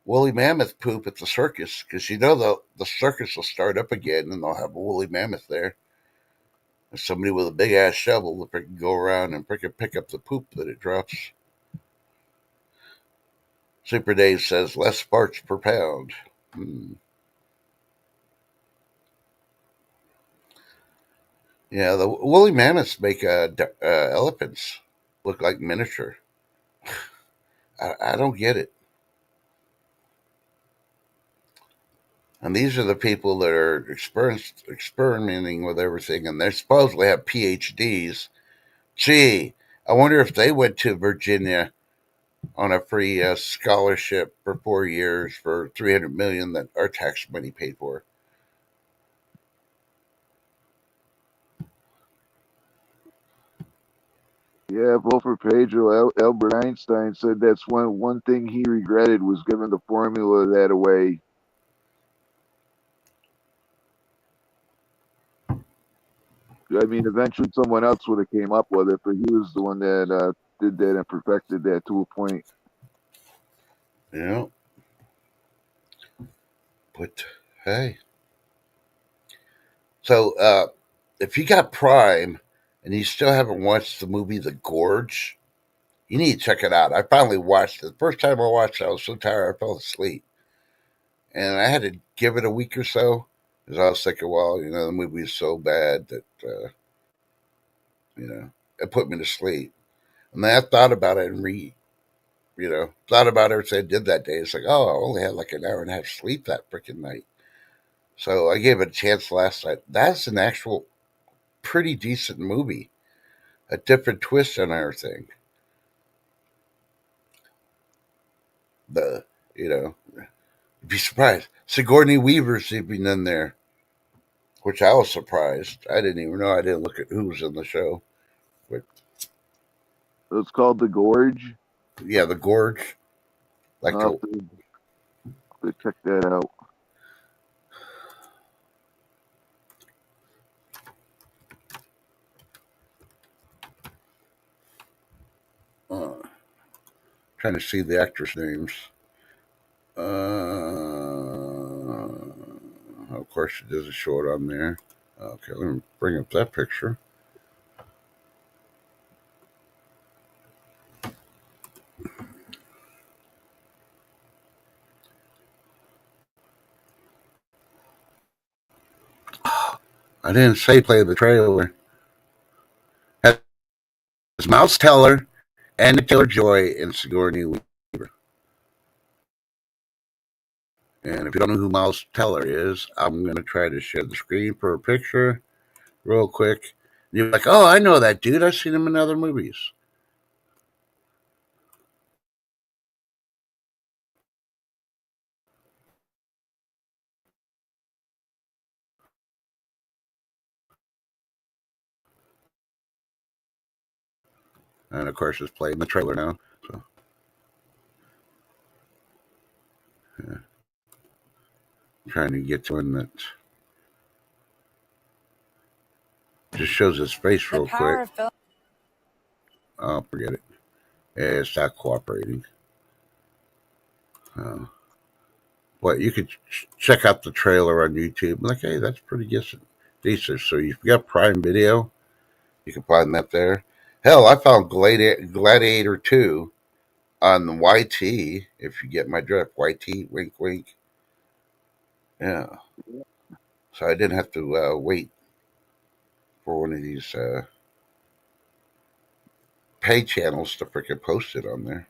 woolly mammoth poop at the circus because you know the circus will start up again and they'll have a woolly mammoth there. There's somebody with a big ass shovel to frickin' go around and frickin' pick up the poop that it drops. Super Dave says less farts per pound. Yeah, the woolly mammoths make elephants look like miniature. I don't get it. And these are the people that are experimenting with everything, and they supposedly have PhDs. Gee, I wonder if they went to Virginia on a free scholarship for 4 years for 300 million that our tax money paid for. Yeah, Wilford Pedro, Albert Einstein said that's one thing he regretted was giving the formula that away. I mean, eventually someone else would have came up with it, but he was the one that did that and perfected that to a point. You know, but hey, so if you got Prime and you still haven't watched the movie The Gorge, you need to check it out. I finally watched it. The first time I watched it, I was so tired I fell asleep, and I had to give it a week or so because I was thinking, well, the movie is so bad that it put me to sleep. And then I thought about it and thought about everything I did that day. It's like, oh, I only had like an hour and a half sleep that freaking night. So I gave it a chance last night. That's an actual pretty decent movie, a different twist on everything. The you'd be surprised. Sigourney Weaver's even in there, which I was surprised. I didn't even know. I didn't look at who was in the show. But It's called The Gorge. yeah, the gorge, like I'll the have to check that out. trying to see the actors' names. Of course, it doesn't show it on there. Okay, let me bring up that picture. I didn't say play the trailer. Has Miles Teller and Taylor Joy and Sigourney Weaver. And if you don't know who Miles Teller is, I'm going to try to share the screen for a picture real quick. You're like, oh, I know that dude. I've seen him in other movies. And of course, it's playing the trailer now. So, yeah. trying to get to one that just shows his face real quick. Oh, forget it. Yeah, it's not cooperating. Uh, but you could check out the trailer on YouTube. Like, hey, that's pretty decent. So you've got Prime Video. You can find that there. Hell, I found Gladiator 2 on YT, if you get my drift. YT, wink, wink. Yeah. So I didn't have to wait for one of these pay channels to freaking post it on there.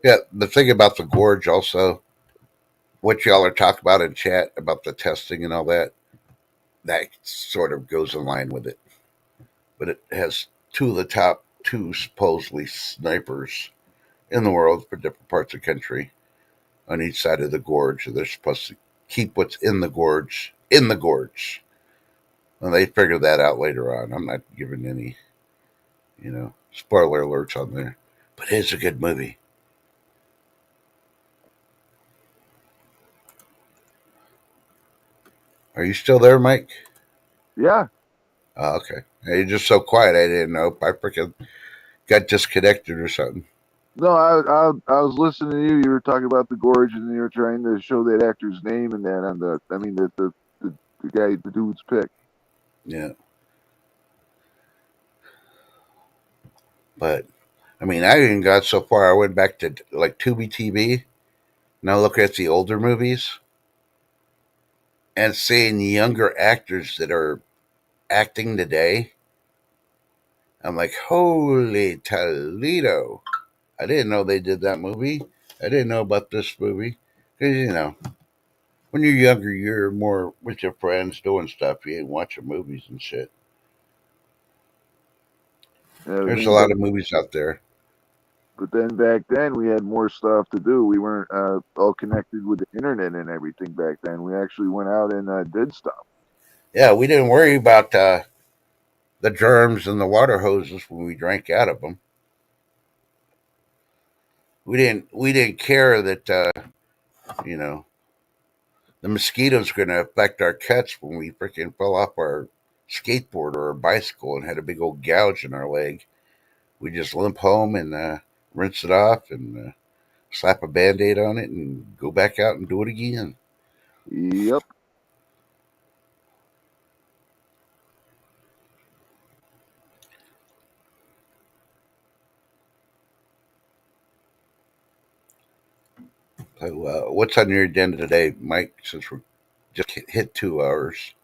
Yeah, the thing about the gorge also, what y'all are talking about in chat about the testing and all that, that sort of goes in line with it. But it has two of the top two supposedly snipers in the world for different parts of the country on each side of the gorge. They're supposed to keep what's in the gorge in the gorge. And they figure that out later on. I'm not giving any, spoiler alerts on there. But it's a good movie. Are you still there, Mike? Yeah. Oh, okay. Hey, you're just so quiet. I didn't know. I freaking got disconnected or something. No, I was listening to you. You were talking about the gorge, and you were trying to show that actor's name and that on the guy, the dude's pick. Yeah. But I mean, I even got so far. I went back to like Tubi TV. Now look at the older movies and seeing younger actors that are acting today. I'm like, holy Toledo! I didn't know they did that movie. I didn't know about this movie because when you're younger, you're more with your friends doing stuff. You ain't watching movies and shit. I There's a mean, lot of movies out there. but then back then we had more stuff to do. We weren't all connected with the internet and everything back then. We actually went out and did stuff. Yeah, we didn't worry about the germs and the water hoses when we drank out of them. We didn't care that you know the mosquitoes were going to affect our cuts when we freaking fell off our skateboard or our bicycle and had a big old gouge in our leg. We just limp home and rinse it off and slap a band-aid on it and go back out and do it again. Yep. So, what's on your agenda today, Mike? Since we're just hit 2 hours.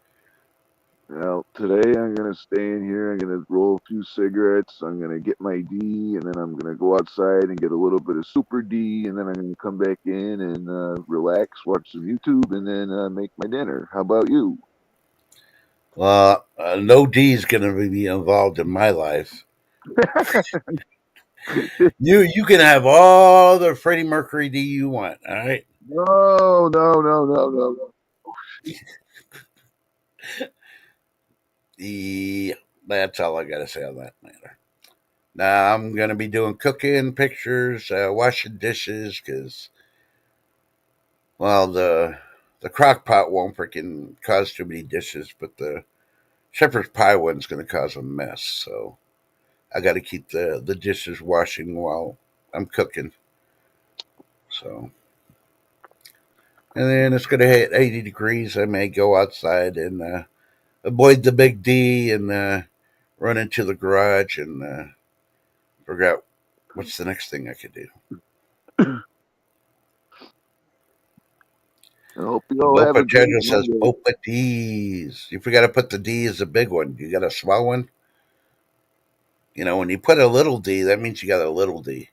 Well, today I'm gonna stay in here. I'm gonna roll a few cigarettes. I'm gonna get my D, and then I'm gonna go outside and get a little bit of super D, and then I'm gonna come back in and relax, watch some YouTube, and then make my dinner. How about you? No D is going to be involved in my life. You can have all the Freddie Mercury D you want. All right. No, no, no, no, no, no. That's all I got to say on that matter. Now I'm gonna be doing cooking, pictures, washing dishes, because the crock pot won't freaking cause too many dishes, but the shepherd's pie one's gonna cause a mess. So I got to keep the dishes washing while I'm cooking. So and then it's gonna hit 80 degrees. I may go outside and avoid the big D and run into the garage and figure out what's the next thing I could do. I hope you all have Bopa a great Chandra says Monday. Bopa D's. You forgot to put the D as a big one. You got a small one? When you put a little D, that means you got a little D.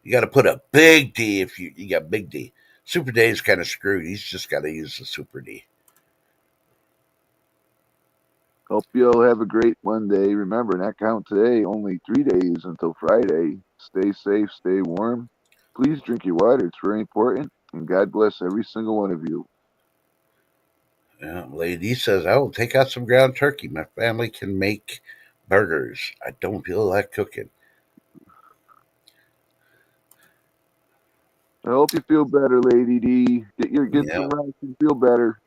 You got to put a big D if you got big D. Super D is kind of screwed. He's just got to use the Super D. Hope you all have a great Monday. Remember, not count today. Only 3 days until Friday. Stay safe. Stay warm. Please drink your water. It's very important. And God bless every single one of you. Lady D says, I will take out some ground turkey. My family can make burgers. I don't feel like cooking. I hope you feel better, Lady D. Get Yeah. some rest and feel better.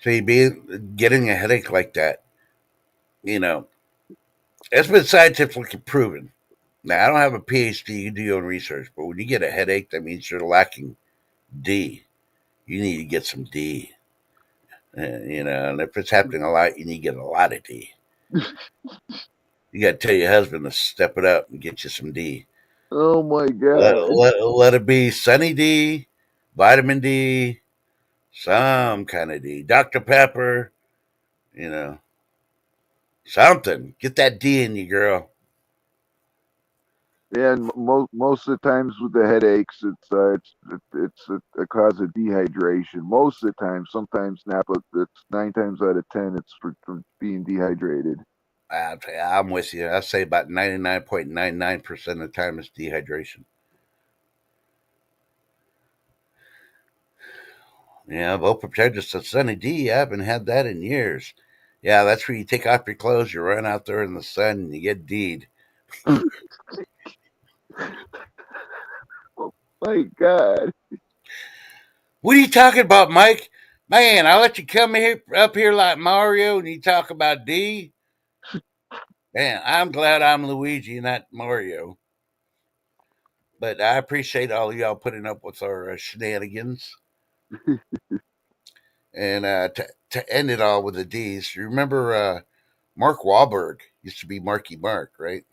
So you be getting a headache like that, it's been scientifically proven. Now, I don't have a PhD, you do your own research, but when you get a headache, that means you're lacking D. You need to get some D. And if it's happening a lot, you need to get a lot of D. You got to tell your husband to step it up and get you some D. Oh my Let, God. let it be Sunny D, vitamin D, some kind of D. Dr. Pepper, you know, something. Get that D in you, girl. Yeah, and most of the times with the headaches, it's a cause of dehydration. Most of the time, sometimes not, but it's 9 times out of 10, it's from being dehydrated. I'm with you. I say about 99.99% of the time it's dehydration. Yeah, Vopoprotector says, Sunny D, I haven't had that in years. Yeah, that's where you take off your clothes, you run out there in the sun, and you get D'd. Oh my God. What are you talking about, Mike? Man, I let you come here up here like Mario and you talk about D. Man, I'm glad I'm Luigi and not Mario. But I appreciate all of y'all putting up with our shenanigans. And to end it all with the D's, you remember Mark Wahlberg used to be Marky Mark, right?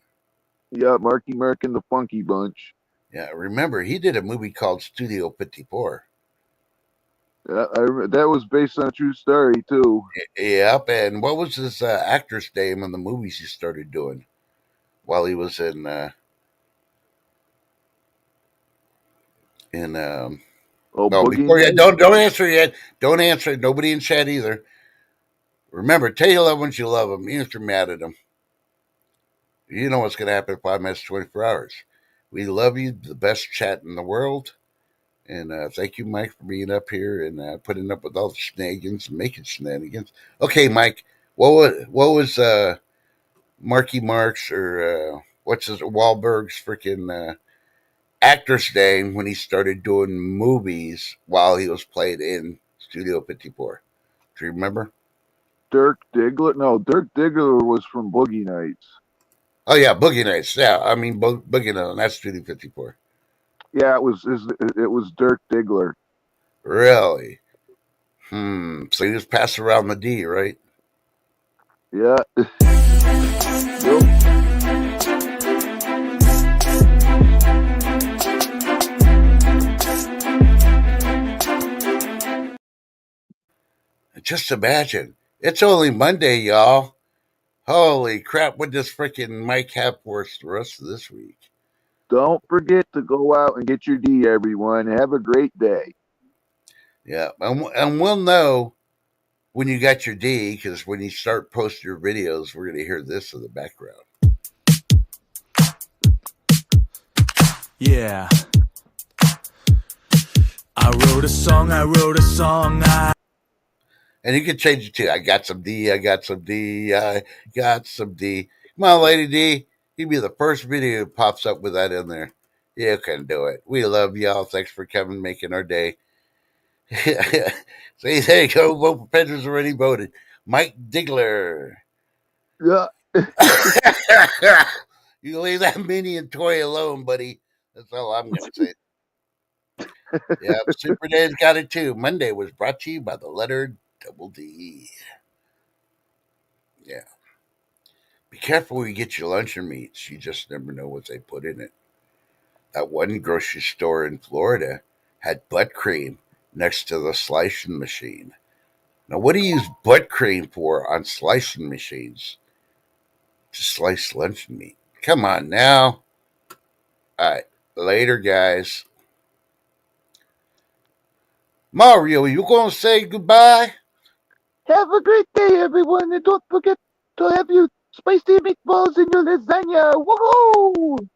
Yeah, Marky Mark and the Funky Bunch. Yeah, remember he did a movie called Studio 54. That was based on a true story too. Yep, and what was his actor's name in the movies he started doing while he was in Oh, no, Boogie before you Nights. don't answer yet. Don't answer. Nobody in chat either. Remember, tell your loved ones you love them, even if you're mad at them. You know what's going to happen in 5 minutes, 24 hours. We love you, the best chat in the world. And thank you, Mike, for being up here and putting up with all the shenanigans and making shenanigans. Okay, Mike, what was Marky Mark's or what's his Wahlberg's freaking actor's name when he started doing movies while he was playing in Studio 54? Do you remember? Dirk Diggler. No, Dirk Diggler was from Boogie Nights. Oh yeah, Boogie Nights. Yeah, I mean Boogie Nights. That's Studio 54. Yeah, it was Dirk Diggler. Really? So he was passing around the D, right? Yeah. Yep. Just imagine. It's only Monday, y'all. Holy crap, what does freaking Mike have for us the rest of this week? Don't forget to go out and get your D, everyone. Have a great day. Yeah, and we'll know when you got your D because when you start posting your videos, we're going to hear this in the background. Yeah. I wrote a song. And you can change it too. I got some D, I got some D, I got some D. Come on, Lady D. You'd be the first video that pops up with that in there. You can do it. We love y'all. Thanks for coming, making our day. See, there you go. Vote for Pedro's already voted. Mike Diggler. Yeah. You leave that mini and toy alone, buddy. That's all I'm going to say. Yeah, Super Day's got it too. Monday was brought to you by the letter Double D. Yeah. Be careful where you get your luncheon meats. You just never know what they put in it. That one grocery store in Florida had butt cream next to the slicing machine. Now, what do you use butt cream for on slicing machines? To slice luncheon meat. Come on now. All right. Later, guys. Mario, you going to say goodbye? Have a great day, everyone. And don't forget to have your spicy meatballs in your lasagna. Woohoo!